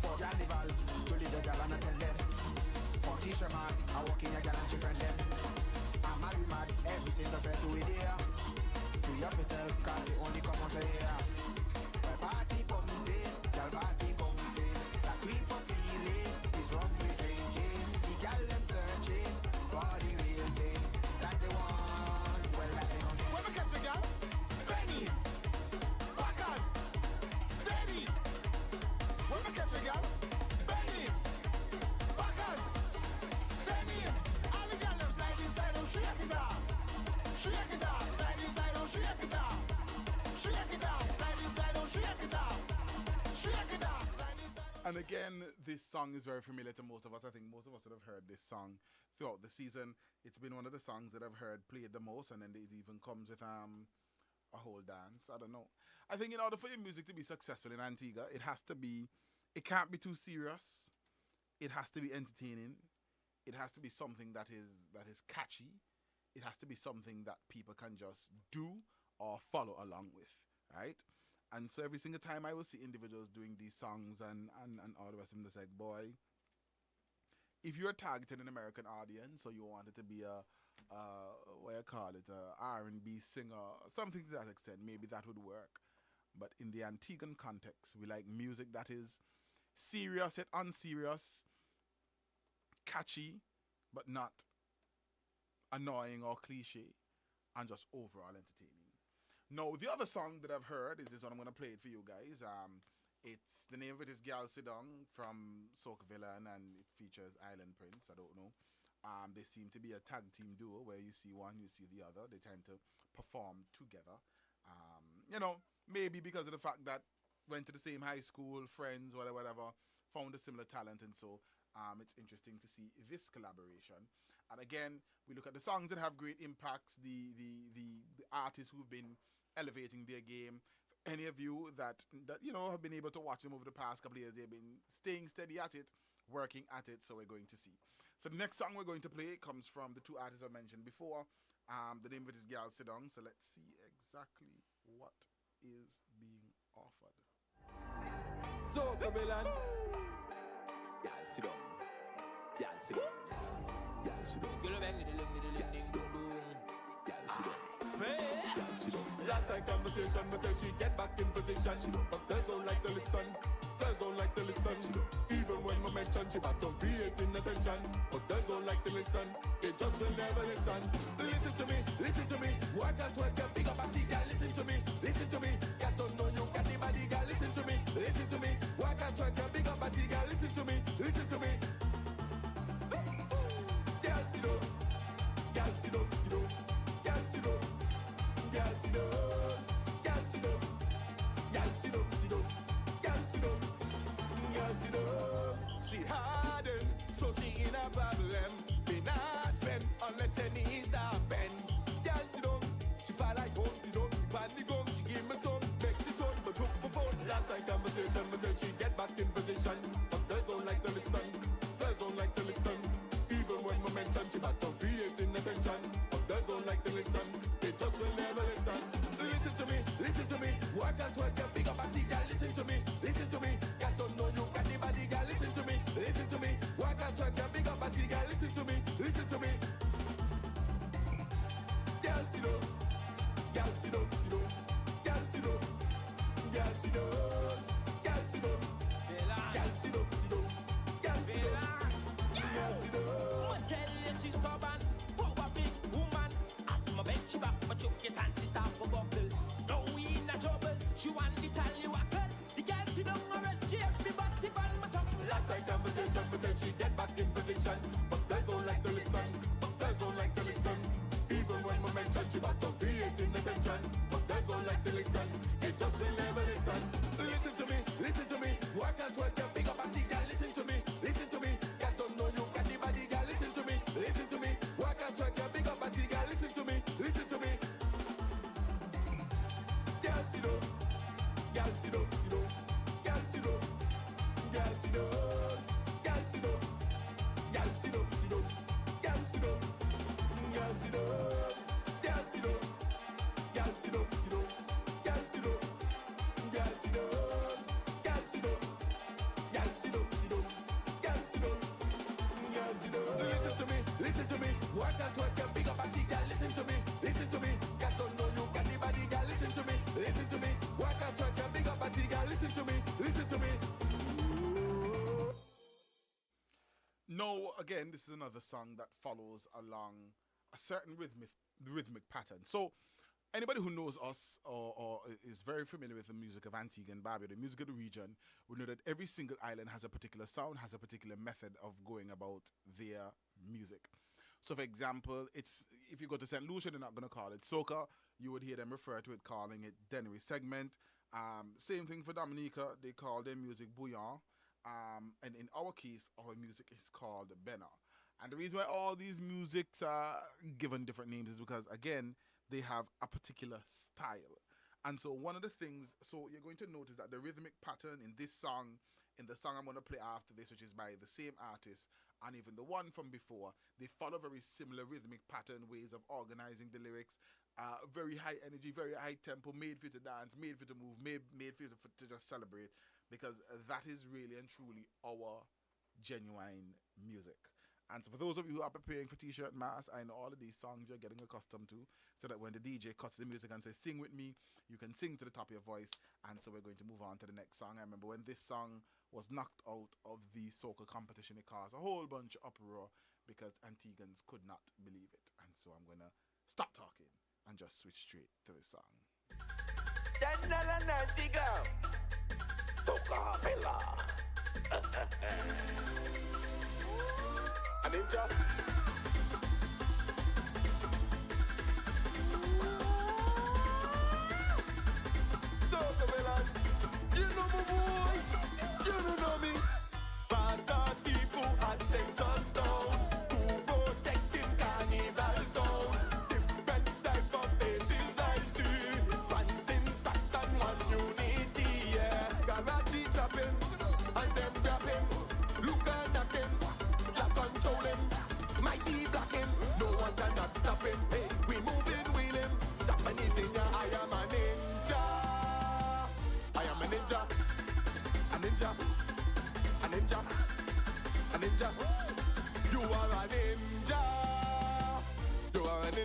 For Carnival, to leave the girl unattended. For t-shirt mask, I walk in a girl and she friend them. I'm mad, every single fair to it here. Free up yourself, cause it only come once a year. My party pumping, girl party bouncing. That creep of feeling is rum we drinking. The girl them searching for the real thing. It's like they want, well like they don't. When we catch a girl, Benny, Backers, Steady. When we catch a girl, Benny, Backers, Steady. All the girls them slide inside and shake it off. Shake it off, slide inside and shake it off. Shake it off, slide inside and shake it off. Shake it off, slide inside. And again, this song is very familiar to most of us. I think most of us would have heard this song throughout the season. It's been one of the songs that I've heard played the most, and then it even comes with a whole dance. I don't know. I think in order for your music to be successful in Antigua, it can't be too serious. It has to be entertaining. It has to be something that is catchy. It has to be something that people can just do or follow along with, right? And so every single time I will see individuals doing these songs and all the rest of them, just like, boy, if you're targeting an American audience or you want it to be a R&B singer, something to that extent, maybe that would work. But in the Antiguan context, we like music that is serious yet unserious, catchy, but not annoying or cliche, and just overall entertaining. Now, the other song that I've heard is this one. I'm going to play it for you guys. It's the name of it is Gal Sidong from Soca Villain, and it features Island Prince. I don't know. They seem to be a tag team duo where you see one, you see the other. They tend to perform together. Maybe because of the fact that went to the same high school, friends, whatever, found a similar talent, and so it's interesting to see this collaboration. And again, we look at the songs that have great impacts, the artists who've been elevating their game. Any of you that have been able to watch them over the past couple of years, they've been staying steady at it, working at it. So we're going to see. So the next song we're going to play comes from the two artists I mentioned before. The name of it is Girl Sit Down. So let's see exactly what is being offered. So, Babylon. Y'all sit down. Y'all sit down. Y'all sit down. Y'all sit down. Last night conversation, but say she get back in position. But girls don't like to listen. Girls don't like to listen. Even when we mention she back on creating attention. But girls don't like to listen. They just will never listen. Listen to me, listen to me. Work and twerk your big up body, girl. Listen to me, listen to me. Girl don't know you got the body, girl. Listen to me, listen to me. Work and twerk your big up body, girl. Listen to me, listen to me. Girl, sit down. Girl, sit down, sit down. Girl, sit down. Girl, sit down. Girl, sit down. Girl, sit down, sit down. Girl, sit down. Girl, sit down. She hardened, so she in a problem. Be not spend unless her knees start bend. Girl, sit down. She fall like Humpty Dumpty pan the gum. She give me some, make she turn, but took for phone. Last night conversation, but then she get back in position. But girls don't like to listen. Girls don't like to listen. Even when we mention she back on creating attention. But girls don't like to listen. They just will never listen. Listen to me, listen to me. Work and twerk your big up body, girl. Listen to me, listen to me. Girl don't know you got the body, girl. Listen to me, listen to me. Work and twerk your big up body, girl. Listen to me, listen to me. Girl, sit down. Girl, sit down, sit down. Girl, sit down. Girl, sit down. Girl, sit down. Girl, sit down, sit down. Girl, sit down. Girl, sit down. Tell you she's stubborn, power big woman. After my bench she back, but you get and she start for bubble. Now we in a trouble, she want the tally wackle. The girl sit down and rest, she everybody ban my son. Last night conversation, but then she get back in position. But girls don't like to listen. But girls don't like to listen. Even when we mention she back on creating attention. But girls don't like to listen. They just will never listen. Listen to me, listen to me. Work and twerk your big up body, girl. Listen to me, listen to me. Girl don't know you got the body, girl. Listen to me, listen to me. Work and twerk your big up body, girl. Listen to me, listen to me. Girl, sit down. Girl, sit down, sit down. Girl, sit down. Girl, sit down. Girl, sit down. Girl, sit down, sit down. Girl, sit down. Girl, sit down. Girl, sit down. Girl, sit down, sit down. Girl, sit down. Girl, sit down. Girl, sit down. Girl, sit down, sit down. Girl, sit down. Girl, sit down. Listen to me, listen to me. Work and twerk your big up body, girl. Listen to me, listen to me. Girl don't know you got the body, girl. Listen to me, listen to me. Work and twerk your big up body, girl. Listen to me, listen to me. No, again, this is another song that follows along a certain rhythmic pattern. So anybody who knows us or is very familiar with the music of Antigua and Barbuda, the music of the region, will know that every single island has a particular sound, has a particular method of going about their music. So, for example, if you go to St. Lucia, they're not going to call it soca. You would hear them refer to it calling it Dennery segment. Same thing for Dominica. They call their music bouillon. And in our case, our music is called Benna. And the reason why all these musics are given different names is because, again, they have a particular style. And so one of the things, so you're going to notice that the rhythmic pattern in this song, in the song I'm going to play after this, which is by the same artist, and even the one from before, they follow very similar rhythmic pattern, ways of organizing the lyrics, very high energy, very high tempo, made for you to dance, made for you to move, made for you to just celebrate, because that is really and truly our genuine music. And so for those of you who are preparing for T-shirt mass, I know all of these songs you're getting accustomed to, so that when the DJ cuts the music and says, sing with me, you can sing to the top of your voice. And so we're going to move on to the next song. I remember when this song was knocked out of the soca competition, it caused a whole bunch of uproar because Antiguans could not believe it. And so I'm going to stop talking and just switch straight to this song. A ninja.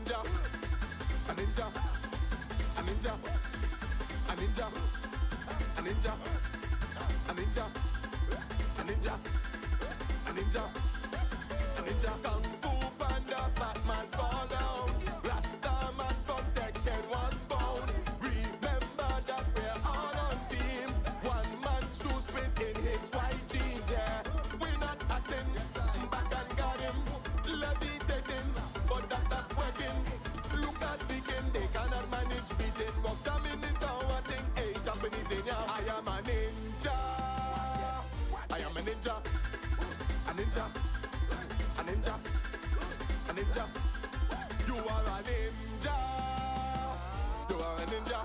ninja, a ninja, a ninja, a ninja, a ninja, a ninja, a ninja, a ninja, a ninja. Kung Fu Panda, fat man fall down. Rasta man from Tekken was found. Remember that we're all on team. One man shoe split in his white jeans, yeah. We're not acting, back and got him. Levitating, but that's not working. Look at speaking, they cannot manage beating. But jamming is our thing. Hey, Japanese in ya. I am a ninja. I am a ninja. A ninja. A ninja. A ninja. You are a ninja. You are a ninja.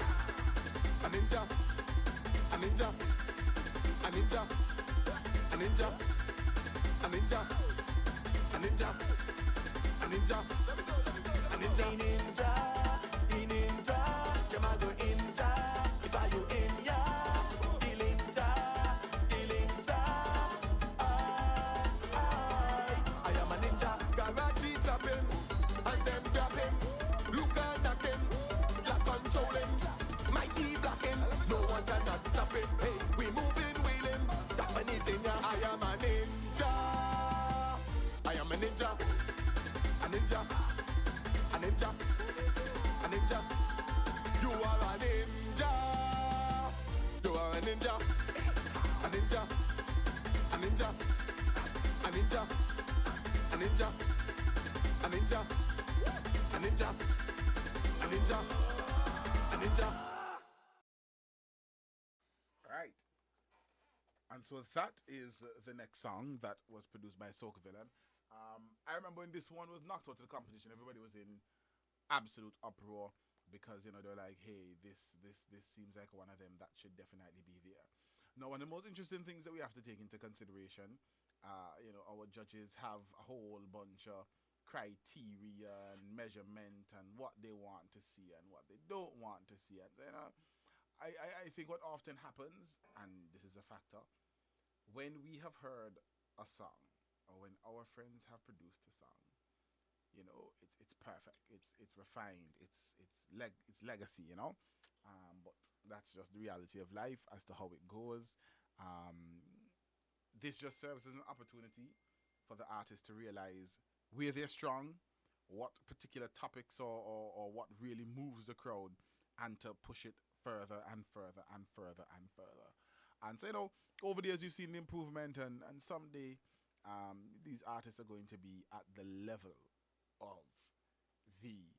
A ninja. A ninja. A ninja. A ninja. A ninja. A ninja. A ninja. A ninja. Ninja. Ninja. You ma go ninja. If I you in ya. Ninja. Ninja. I am a ninja. Karate chopping. And them dropping. Look and knocking. Black controlling. Mighty blocking. No one cannot stop it. Hey, we moving, wheeling. Japanese in ya. I am a ninja. I am a ninja. A ninja. A ninja. A ninja. You are a ninja. You are a ninja. A ninja. A ninja. A ninja. A ninja. A ninja. A ninja. A ninja. A ninja. Right. And so that is the next song that was produced by Soca Villain. I remember when this one was knocked out of the competition, everybody was in absolute uproar because, you know, they're like, hey, this seems like one of them that should definitely be there. Now, one of the most interesting things that we have to take into consideration, you know, our judges have a whole bunch of criteria and measurement and what they want to see and what they don't want to see. And, you know, I think what often happens, and this is a factor, when we have heard a song or when our friends have produced a song, you know, it's perfect, it's refined, it's legacy, you know. But that's just the reality of life as to how it goes. This just serves as an opportunity for the artist to realize where they're strong, what particular topics or what really moves the crowd, and to push it further and further and further and further. And so, you know, over the years we've seen improvement, and someday these artists are going to be at the level of the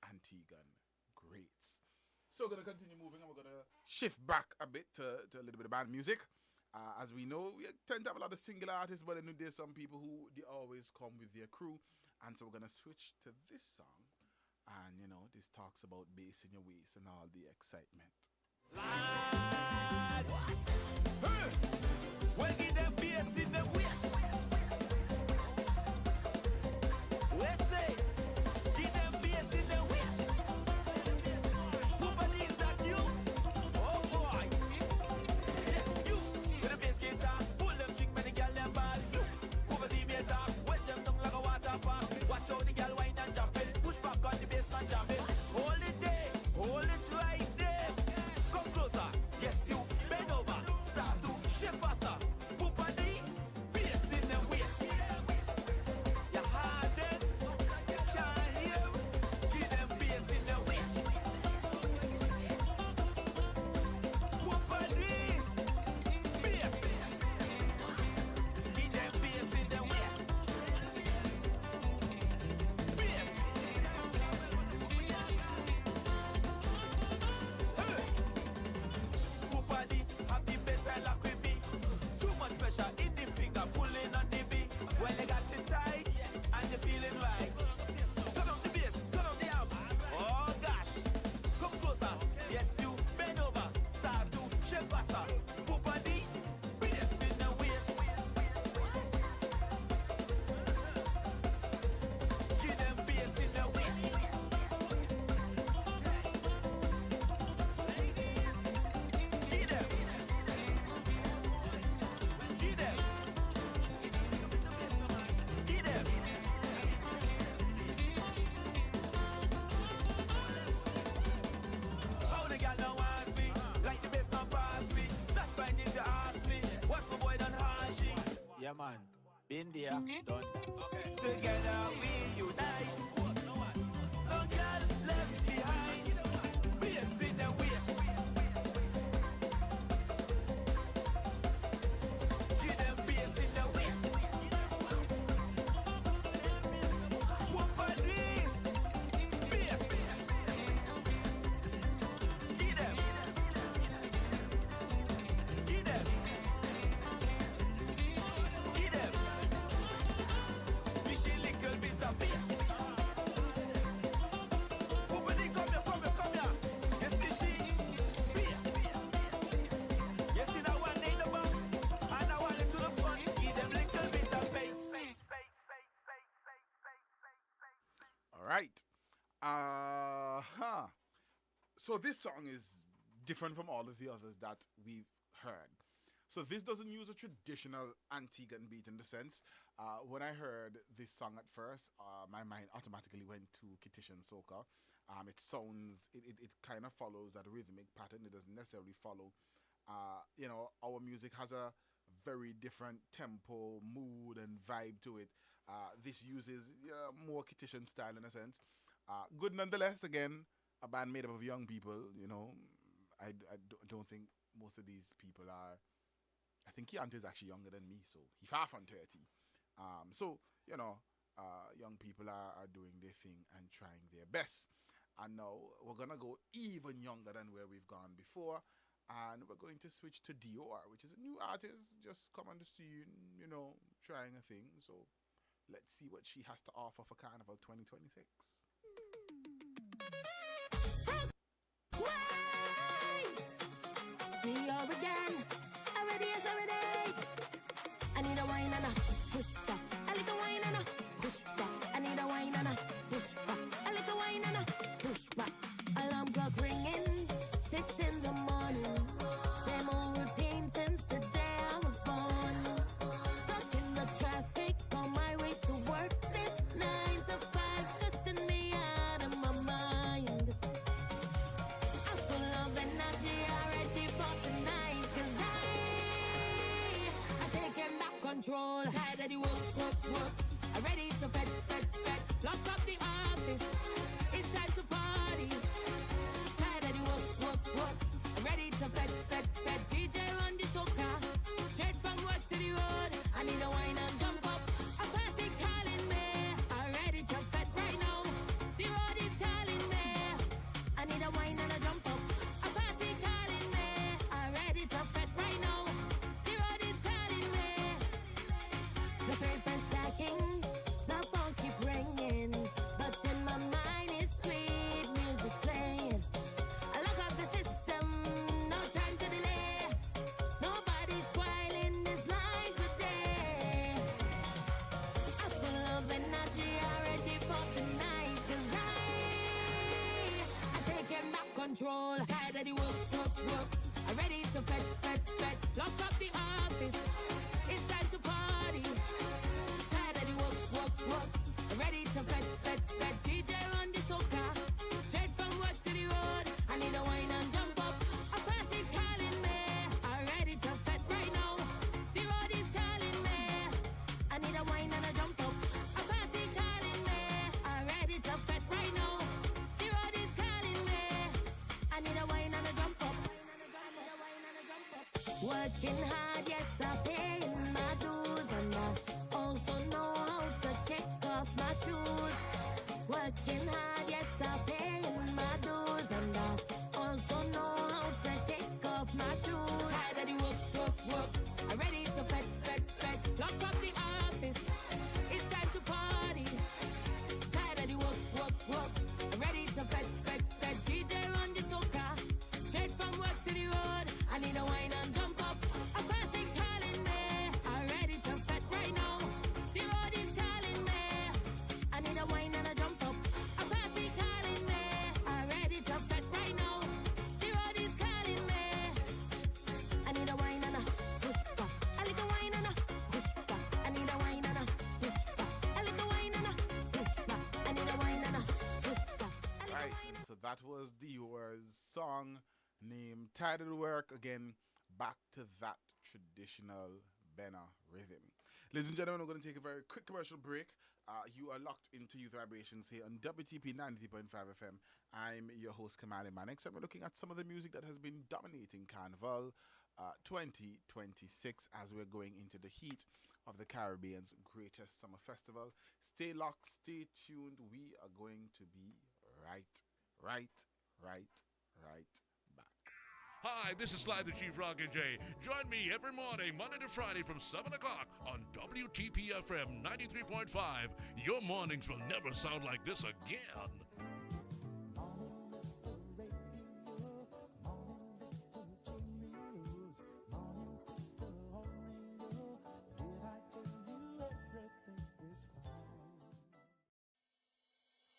Antiguan greats. So we're going to continue moving, and we're going to shift back a bit to a little bit of band music. As we know, we tend to have a lot of single artists, but then there's some people who they always come with their crew. And so we're going to switch to this song. And, you know, this talks about bass in your waist and all the excitement. Lad, hey, well, give them bass in the waist. Let's say, give them bass in the waist. Papa, is that you? Oh boy, yes you. With a bass guitar, pull them string, many girl them ball. You over the meter, wet them down like a water park. Watch how the girl whine and jump it. Push back on the bass man jump it. Hold it there, hold it right there. Come closer, yes you. Bend over, start to shift faster. Papa D, bass in the waist. You hard it, you can't hear. Give them bass in the waist. Papa D, bass. Give them bass in the waist. Bass. Hey. Papa D, have the bass right like we be. Too much pressure in the finger, pulling on the beat. When you got it tight and you're feeling right. Turn up the bass, turn up the amp. Oh gosh, come closer. Yes you, bend over, start to shake faster. Papa D, bass in the waist. Give them bass in the waist. Give them. Give them. Give them. Yeah, man. Been there, done that. Okay. Together we unite. No girl left behind. Waist in the waist. Give them bass in the waist. Whoopity. Bass. Give them. Give them. Give them. Wish a little bit of bass. Whoopity, come here, come here, come here. You see she? Bass. You see that one in the back? And that one into the front. Give them little bit of bass. All right. So this song is different from all of the others that we've heard. So this doesn't use a traditional Antiguan beat in the sense. When I heard this song at first, my mind automatically went to Kittitian soca. It sounds, it kind of follows that rhythmic pattern. It doesn't necessarily follow. Our music has a very different tempo, mood, and vibe to it. This uses more Kittitian style in a sense. Good nonetheless, again, a band made up of young people, I don't think most of these people are. I think Keontae is actually younger than me, so he's far from 30. Young people are doing their thing and trying their best. And now we're going to go even younger than where we've gone before. And we're going to switch to Dior, which is a new artist, just come on the scene, trying a thing. So let's see what she has to offer for Carnival 2026. Dior again. Already is already. I need a wine and a push back. A little wine and a push back. I need a wine and a push back. A little wine and a push back. Alarm clock ringing, 6 in the morning. Same old routine since the day I was born. Stuck in the traffic on my way to work. This 9 to 5 stressing me out of my mind. I'm full of energy already for tonight. 'Cause I'm taking back control. Tired of the work. I'm ready to fed. Lock up the office. It's time to party. Tired of the work. I'm ready to fed. DJ run the soca. Straight from work to the road. I need a wine and jump up. A party calling me. I'm ready to fed right now. The road is calling me. I need a wine and a jump up. A party calling me. I'm ready to fed right now. The road is calling me. The paper stacking. The phones keep ringing. But in my mind is sweet music playing. I look up the system. No time to delay. Nobody's spoiling this life today. I'm full of energy already for tonight. 'Cause I'm taking back control. Tired of the work. I'm ready to fed. Lock up the office. It's time to party. Tired of the work. I'm ready to fed. DJ run the soca. Straight from work to the road. I need a wine and jump up. A party calling me. I'm ready to fed right now. The road is calling me. I need a wine and a jump up. A party calling me. I'm ready to fed right now. The road is calling me. I need a wine and a jump up. Working hard, yes, I'm paying my dues, and I also know how to kick off my shoes. Working hard, yes, I'm paying my dues, and I also know how to kick off my shoes. Tired of the work. I'm ready to fed. Lock up the office. It's time to party. Tired of the work. I'm ready to fed. DJ run the soca. Straight from work to the road. I need a wine and jump up. A party calling me. I'm ready to fed right now. The road is calling me. I need a wine and a jump up. A party calling me. I'm ready to fed right now. The road is calling me. I need a wine and a push back. A little wine and a push back. I need a wine and a push back. A little wine and a push back. I need a wine and a push back. Right, so that was Dior's song named Tired of the Work. Again, back to that traditional Benna rhythm. Ladies and gentlemen, we're going to take a very quick commercial break. You are locked into Youth Vibrations here on WTP 93.5 FM. I'm your host, Kamali Mannix, and we're looking at some of the music that has been dominating Carnival 2026 as we're going into the heat of the Caribbean's greatest summer festival. Stay locked, stay tuned. We are going to be right back. Hi, this is Sly the Chief Rockin' J. Join me every morning, Monday to Friday from 7 o'clock on WTP FM 93.5. Your mornings will never sound like this again.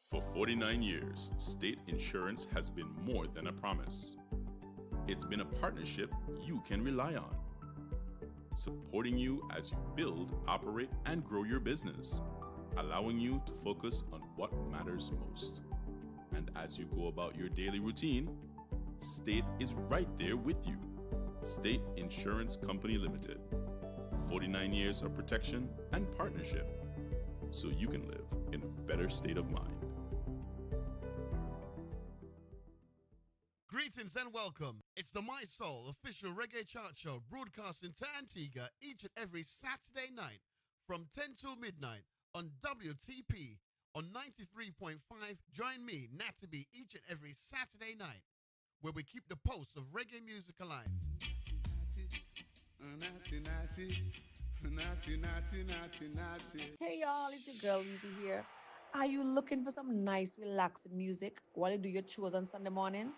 For 49 years, state insurance has been more than a promise. It's been a partnership you can rely on, supporting you as you build, operate, and grow your business, allowing you to focus on what matters most. And as you go about your daily routine, State is right there with you. State Insurance Company Limited. 49 years of protection and partnership, so you can live in a better state of mind. Greetings and welcome. It's the My Soul official reggae chart show broadcasting to Antigua each and every Saturday night from 10 till midnight on WTP on 93.5. Join me, Natalie, each and every Saturday night where we keep the pulse of reggae music alive. Hey y'all, it's your girl Weezy here. Are you looking for some nice, relaxing music while you do your chores on Sunday morning?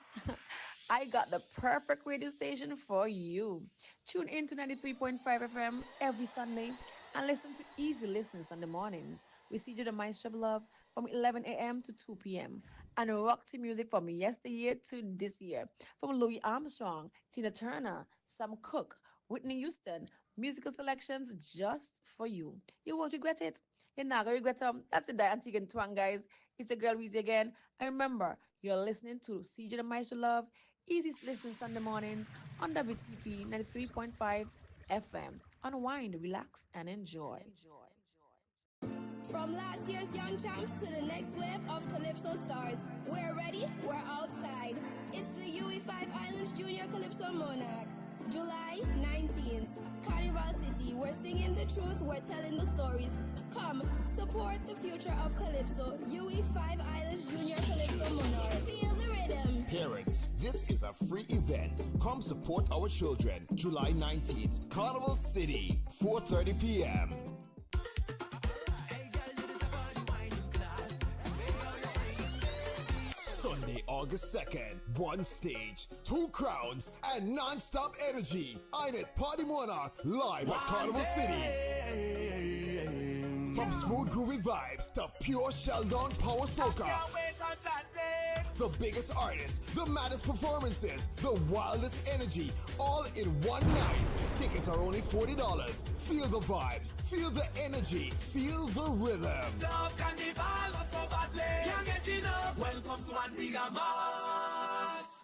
I got the perfect radio station for you. Tune in to 93.5 FM every Sunday and listen to easy listening Sunday mornings. We see you the Maestro Love from 11 a.m. to 2 p.m. and rock to music from yesteryear to this year. From Louis Armstrong, Tina Turner, Sam Cooke, Whitney Houston, musical selections just for you. You won't regret it. You're not gonna regret them. That's it, Antigua and Twang, guys. It's your girl Weezy again. And remember, you're listening to CJ the Maestro Love, easy listening Sunday mornings on WTP 93.5 FM. Unwind, relax, and enjoy. From last year's Young Champs to the next wave of Calypso stars, we're ready, we're outside. It's the UE5 Islands Junior Calypso Monarch. July 19th, Carnival City. We're singing the truth, we're telling the stories. Come, support the future of Calypso. UE5 Islands Junior Calypso Monarch. Feel the rhythm. Parents, this is a free event. Come support our children. July 19th, Carnival City, 4:30 p.m. Sunday, August 2nd, one stage, two crowns, and non-stop energy. Inet Party Monarch live at Carnival City. From smooth groovy vibes to pure shell-down power soca. The biggest artists, the maddest performances, the wildest energy, all in one night. Tickets are only $40. Feel the vibes, feel the energy, feel the rhythm. Love Carnival so badly, can't get enough. Welcome to Antigua Mass.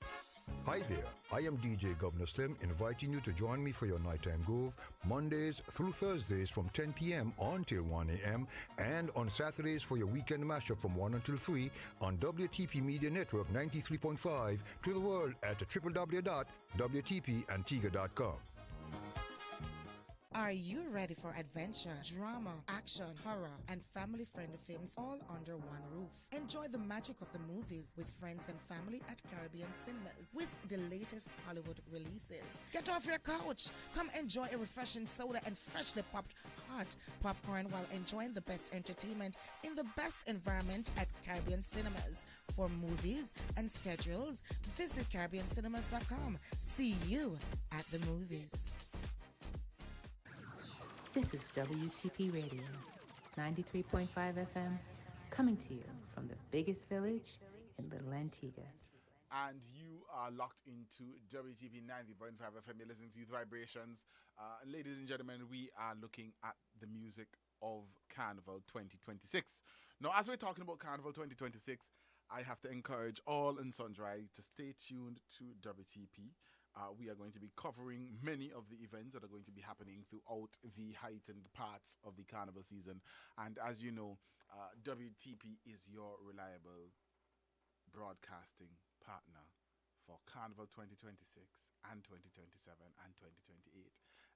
Hi there, I am DJ Governor Slim, inviting you to join me for your nighttime groove Mondays through Thursdays from 10 p.m. until 1 a.m. and on Saturdays for your weekend mashup from 1 until 3 on WTP Media Network 93.5 to the world at www.wtpantigua.com. Are you ready for adventure, drama, action, horror, and family-friendly films all under one roof? Enjoy the magic of the movies with friends and family at Caribbean Cinemas with the latest Hollywood releases. Get off your couch. Come enjoy a refreshing soda and freshly popped hot popcorn while enjoying the best entertainment in the best environment at Caribbean Cinemas. For movies and schedules, visit CaribbeanCinemas.com. See you at the movies. This is WTP Radio, 93.5 FM, coming to you from the biggest village in Little Antigua. And you are locked into WTP 90.5 FM. You're listening to Youth Vibrations. Ladies and gentlemen, we are looking at the music of Carnival 2026. Now, as we're talking about Carnival 2026, I have to encourage all and sundry to stay tuned to WTP We are going to be covering many of the events that are going to be happening throughout the heightened parts of the carnival season. And as you know, WTP is your reliable broadcasting partner for Carnival 2026 and 2027 and 2028.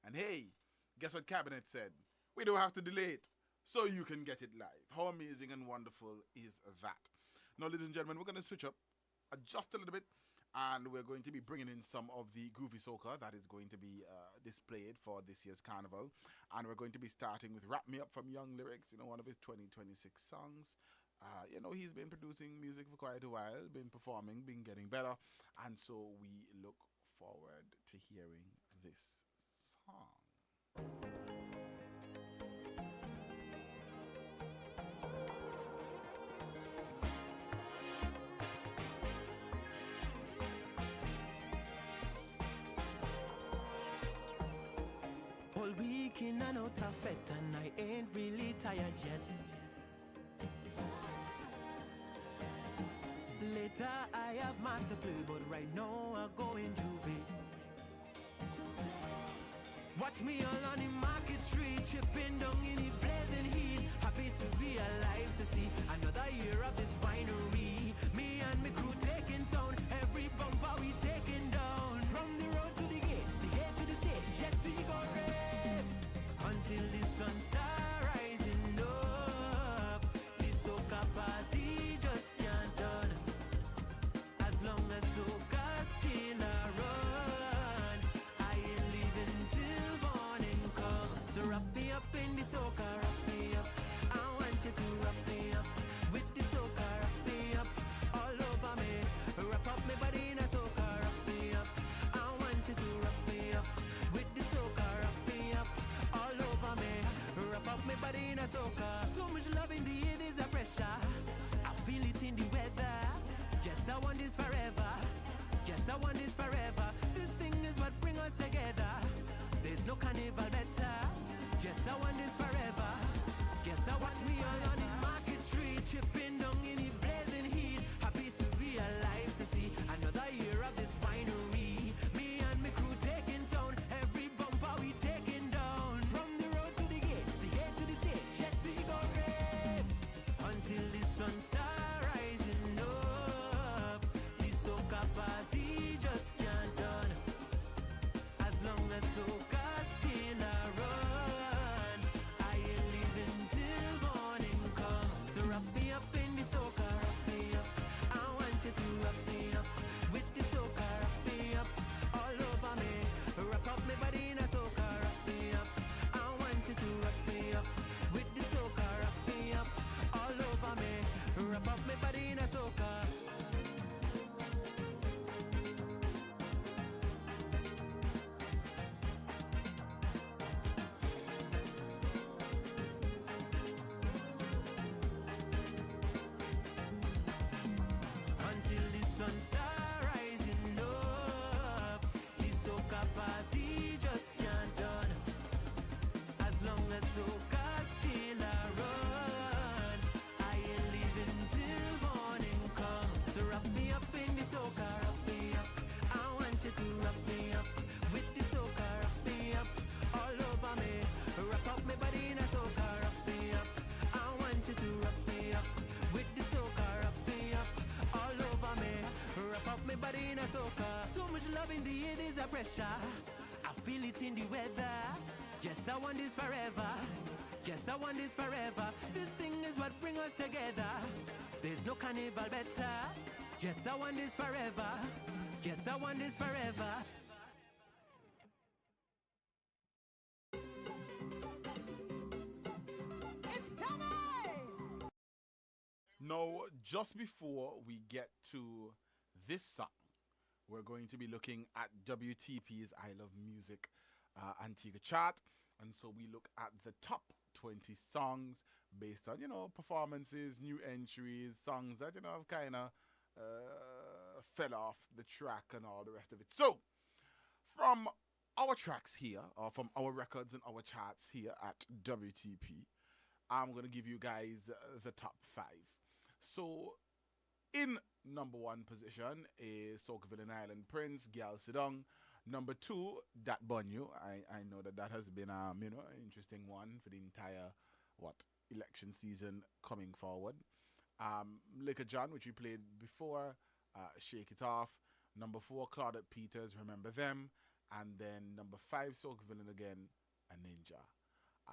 And hey, guess what Cabinet said? We don't have to delay it, so you can get it live. How amazing and wonderful is that? Now, ladies and gentlemen, we're going to switch up just a little bit, and we're going to be bringing in some of the groovy soca that is going to be displayed for this year's carnival. And we're going to be starting with Wrap Me Up from Young Lyrics, one of his 2026 songs. He's been producing music for quite a while, been performing, been getting better. And so we look forward to hearing this song. All weekend and out of it, and I ain't really tired yet. Later I have master play, but right now I go in juvie. Watch me all on the market street, tripping down in the blazing heat. Happy to be alive to see another year of this winery. Me and my crew taking town, every bumper we taking down. From the road to the gate to the stage, yes we go rave until the sun start rising up. The soca party just can't done as long as soca still a run. I ain't leaving till morning come. So wrap me up in the soca, wrap me up. I want you to wrap me up with the soca, wrap me up all over me. Wrap up my body in a soca, wrap me up. I want you to wrap me up with the soca, wrap me up all over me. Wrap up my body in a soca. So much love in the air, there's a pressure. I feel it in the weather. Yes, I want this forever. Yes, I want this forever. This thing is what brings us together. There's no carnival better. Yes, I want this forever. Yes, I watch me all on the market street, tripping down in the blazing heat. Happy to be alive to see another year of this winery. Me and my crew taking town, every bumper we taking down. From the road to the gate to the stage, yes we go rave until the sun start rising up. The soca party just can't done as long as soca still a run. I ain't leaving till morning come. So wrap me up in the soca, wrap me up. I want you to wrap me up with the soca, wrap me up all over me. Wrap up my body in a soca, wrap me up. I want you to wrap me up with the soca, wrap me up all over me. Wrap up my body in a soca. Until the sun start rising up. The soca party just can't done as long as soca still a run. I ain't leaving till morning come. So wrap me up in the soca, wrap me up. I want you to wrap me up with the soca, wrap me up all over me. Wrap up my body in a soca, wrap me up. I want you to wrap me up with the soca, wrap me up all over me. Wrap up my body in a soca. So much love in the air, there's a pressure. I feel it in the weather. Yes, I want this forever. Yes, I want this forever. This thing is what brings us together. There's no carnival better. Yes, I want this forever. Yes, I want this forever. It's time! Now, just before we get to this song, we're going to be looking at WTP's I Love Music Antigua chart. And so we look at the top 20 songs based on, performances, new entries, songs that, have kind of fell off the track and all the rest of it. So, from our tracks here, or from our records and our charts here at WTP, I'm going to give you guys the top 5. So, in number 1 position is Soca Villain Island Prince, Gyal Sidong. Number 2, Dat Bunyu. I know that has been an interesting one for the entire election season coming forward. Liquor John, which we played before, Shake It Off. Number 4, Claudette Peters, Remember Them. And then number 5, Soca Villain again, A Ninja.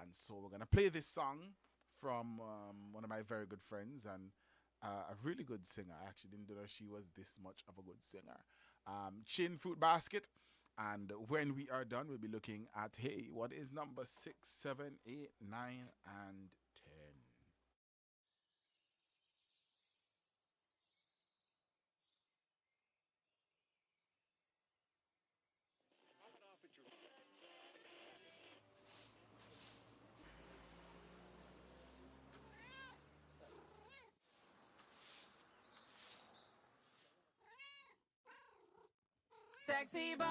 And so we're going to play this song from one of my very good friends and a really good singer. I actually didn't know she was this much of a good singer. Chin Fruit Basket. And when we are done, we'll be looking at, hey, what is number 6, 7, 8, 9, and 10? Sexy boy,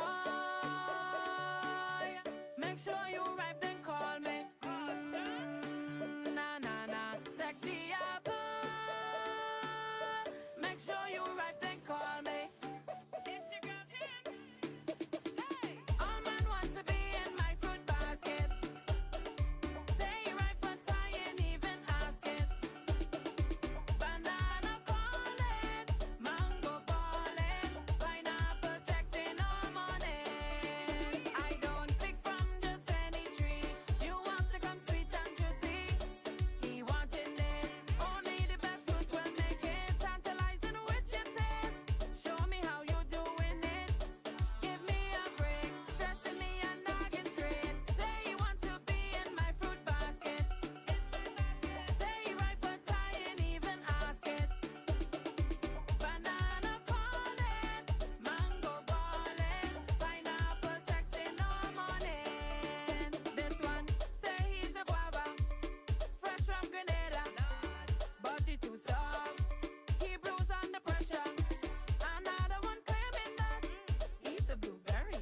make sure you ripe then call me. Nah, nah, nah. Sexy apple, make sure you ripe then call me. It's your girl Tin. Hey, all man want to be in my fruit basket. Say right, but I ain't even ask it. Banana calling, mango balling, pineapple texting all morning. I don't pick from just any tree. You have to come sweet and juicy. He wanting this, only the best fruit will make it tantalizing with your taste. Show me how you doing it. Give me a break, stressing me and nagging straight. Say you want to be in my fruit basket. Say right, but I ain't even ask it. Banana calling, mango balling, pineapple texting all morning. This one say he's a guava, fresh from Grenada, body too soft. He brews under pressure. Another one claiming that he's a blueberry.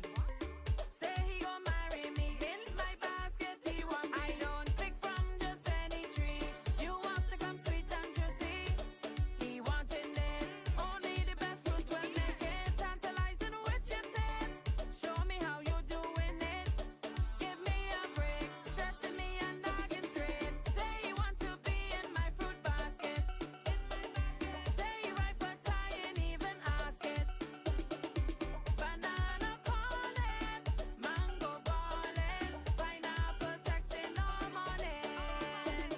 Say he gon' marry me in my basket. He want. I don't pick from just any tree. You have to come sweet and juicy. He wanting this, only the best fruit will make it tantalizing with your taste. Show me how you doing it. Give me a break, stressing me and nagging straight. Say you want to be in my fruit basket. Say right, but I ain't even ask it. Banana calling, mango balling, pineapple texting all morning.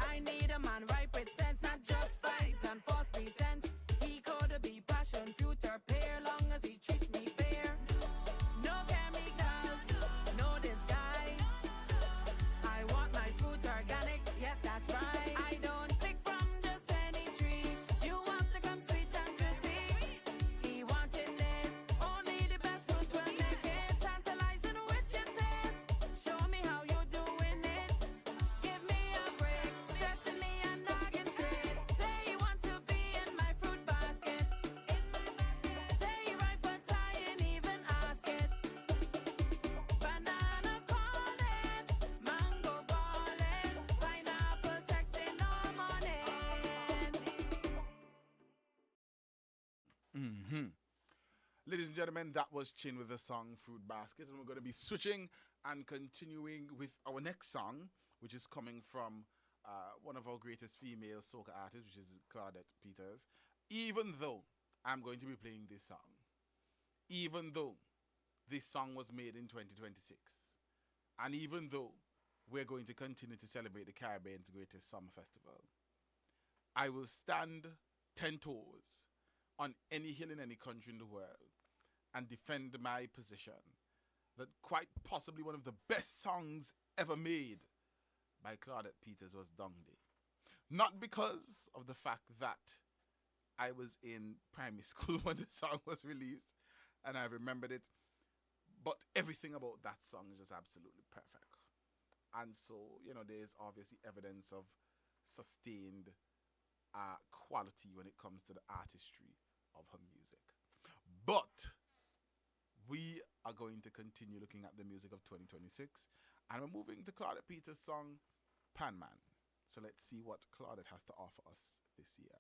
I need a man ripe with sense, not just vibes and false pretense. He could be passion, future pair, long as he treat me fair. No chemicals, no disguise. I want my fruit organic, yes that's right. I don't pick from just any tree. You have to come sweet and juicy. He wanting this, only the best fruit will make it tantalizing with your taste. Show me how you doing it. Give me a break, stressing me and nagging straight. Say you want to be in my fruit basket. Say right, but I ain't even ask it. Banana calling, mango balling, pineapple texting all morning. Ladies and gentlemen, that was Chin with the song Fruit Basket. And we're going to be switching and continuing with our next song, which is coming from one of our greatest female soca artists, which is Claudette Peters. Even though I'm going to be playing this song, even though this song was made in 2026, and even though we're going to continue to celebrate the Caribbean's greatest summer festival, I will stand 10 toes on any hill in any country in the world and defend my position that quite possibly one of the best songs ever made by Claudette Peters was Dung Day. Not because of the fact that I was in primary school when the song was released and I remembered it, but everything about that song is just absolutely perfect. And so, there's obviously evidence of sustained quality when it comes to the artistry of her music. But we are going to continue looking at the music of 2026, and we're moving to Claudette Peters' song Pan Man. So let's see what Claudette has to offer us this year.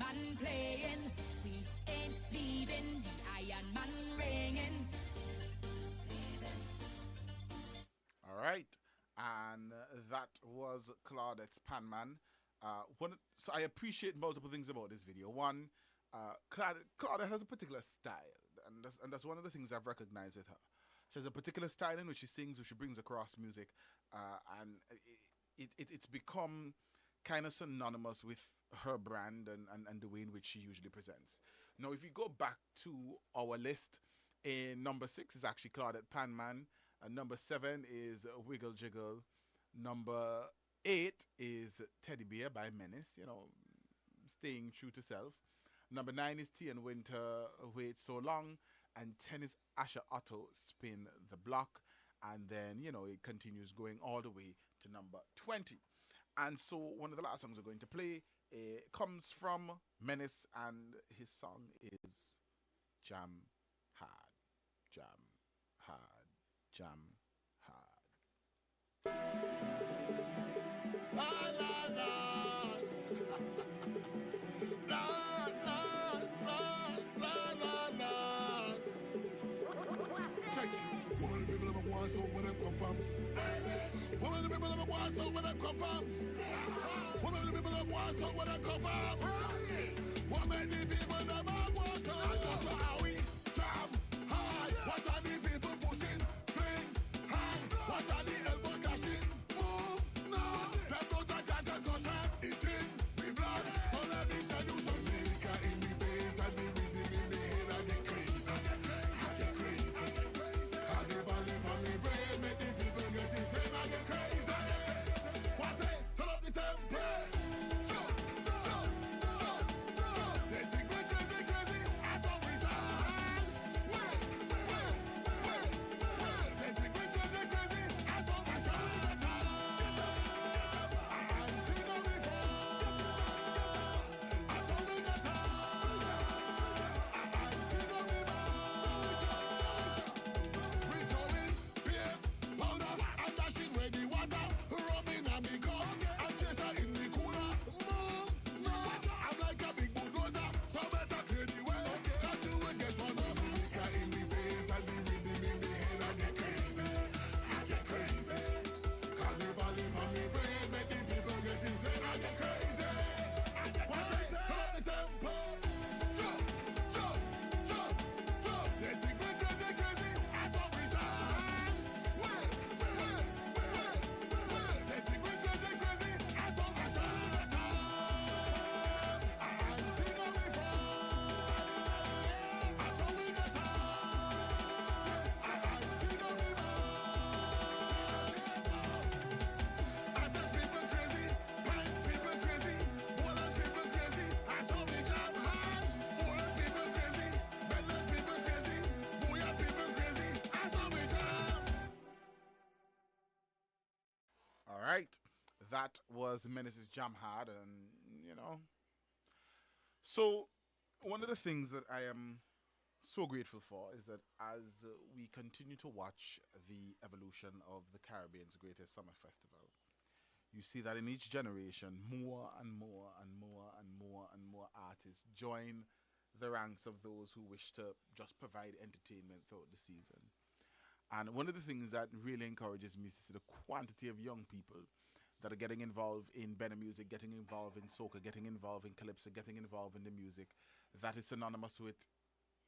man playing. We ain't leaving the Iron Man ringing. All right, and that was Claudette's Panman. So I appreciate multiple things about this video. One, Claudette has a particular style, and that's one of the things I've recognized with her. She has a particular style in which she sings, which she brings across music, and it's become kind of synonymous with her brand and the way in which she usually presents. Now, if you go back to our list, in number 6 is actually Claudette Panman. Number 7 is Wiggle Jiggle. Number 8 is Teddy Bear by Menace, staying true to self. Number 9 is T and Winter, Wait So Long. And 10 is Asher Otto, Spin the Block. And then, it continues going all the way to number 20. And so one of the last songs we're going to play comes from Menace, and his song is Jam Hard. Jam Hard. Jam Hard. Lord, Lord, Lord. Lord, Lord, Lord, Lord, Lord. Check it. Woman, the people of the war, so where they come from. Woman, the people of the war, so where they come from. Woman, the people of the war, so where they come from. Woman, the people of the war, so just how we jam hard. What are the people pushing? Fling, hang. What are the elbow clashing? Move, no. Them don't touch a caution. It's in the blood. So let me tell you something. Liquor in the veins and the rhythm in the head. I get crazy. I get crazy. Carnival in my brain. Make the people get insane. I get crazy. What's it? Turn up the tempo. Jump, jump, jump, jump. They think we're crazy, crazy. I thought we died. Wait. They think we're crazy, crazy. I thought we died. I'm thinking of it all. I saw me that time. I'm thinking of it all. We going beer, powder, and dashing where the water, rubbing on me cup, and chaser in the cooler. Move, no, I'm like a big bulldozer, so better clear the way, 'cause you will get one of the liquor in the veins and the rhythm in the head. I get crazy, I get crazy. Carnival in my brain, make the people get insane. I get crazy. What's it? Turn up the tempo. Jump, jump, jump, jump. They think we're crazy, crazy. I thought we died. Wait. They think we're crazy, crazy. I thought we died. I'm thinking of it all. I saw me that time. I'm thinking of it all. I test people crazy, pint people crazy, bonus people crazy. I saw me jam hard. Bonus people crazy, bedless people crazy, booyah people crazy. I saw me jam. All right, that was Menace's Jam Hard, and So one of the things that I am so grateful for is that as we continue to watch the evolution of the Caribbean's greatest summer festival, you see that in each generation, more and more and more and more and more artists join the ranks of those who wish to just provide entertainment throughout the season. And one of the things that really encourages me is to see the quantity of young people that are getting involved in better music, getting involved in soca, getting involved in calypso, getting involved in the music that is synonymous with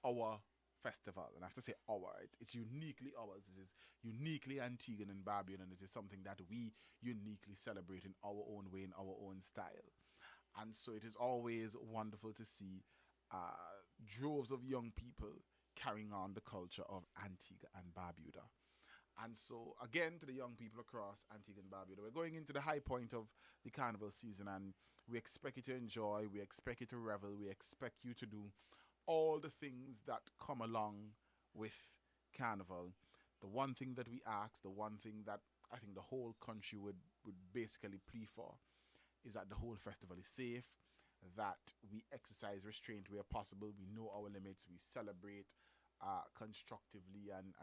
our festival. And I have to say our, it's uniquely ours. It is uniquely Antiguan and Barbudan, and it is something that we uniquely celebrate in our own way, in our own style. And so it is always wonderful to see droves of young people carrying on the culture of Antigua and Barbuda. And so, again, to the young people across Antigua and Barbuda, we're going into the high point of the carnival season, and we expect you to enjoy, we expect you to revel, we expect you to do all the things that come along with carnival. The one thing that we ask, the one thing that I think the whole country would basically plea for, is that the whole festival is safe, that we exercise restraint where possible, we know our limits, we celebrate constructively and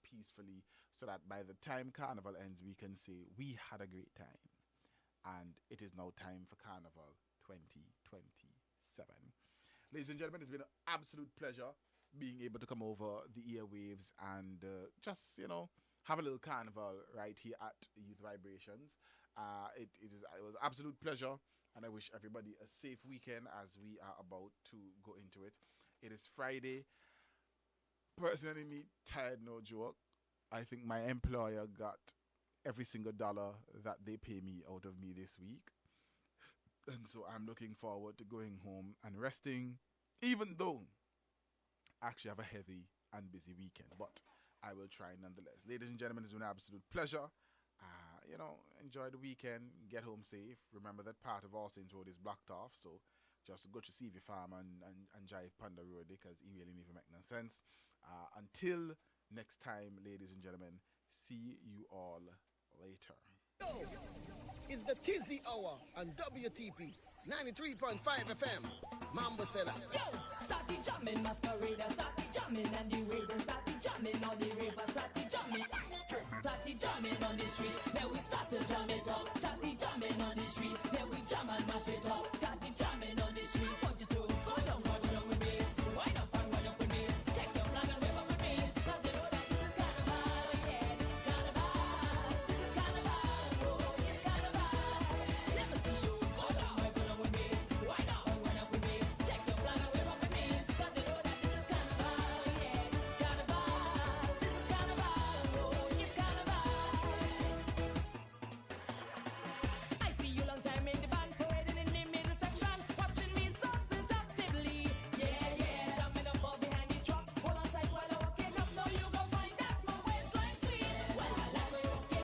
peacefully, so that by the time carnival ends, we can say we had a great time, and it is now time for Carnival 2027. Ladies and gentlemen, it's been an absolute pleasure being able to come over the airwaves and just, have a little carnival right here at Youth Vibrations. It was absolute pleasure, and I wish everybody a safe weekend as we are about to go into it. It is Friday. Personally, me tired, no joke. I think my employer got every single dollar that they pay me out of me this week. And so I'm looking forward to going home and resting, even though I actually have a heavy and busy weekend. But I will try nonetheless. Ladies and gentlemen, it's been an absolute pleasure. Enjoy the weekend. Get home safe. Remember that part of All Saints Road is blocked off. So just go to CV Farm and drive Panda Road because it really never make no sense. Until next time, ladies and gentlemen, see you all later. Yo, it's the Tizzy Hour on WTP 93.5 FM. Mambo Sela. Yo, start the jamming, masquerade, start the jamming.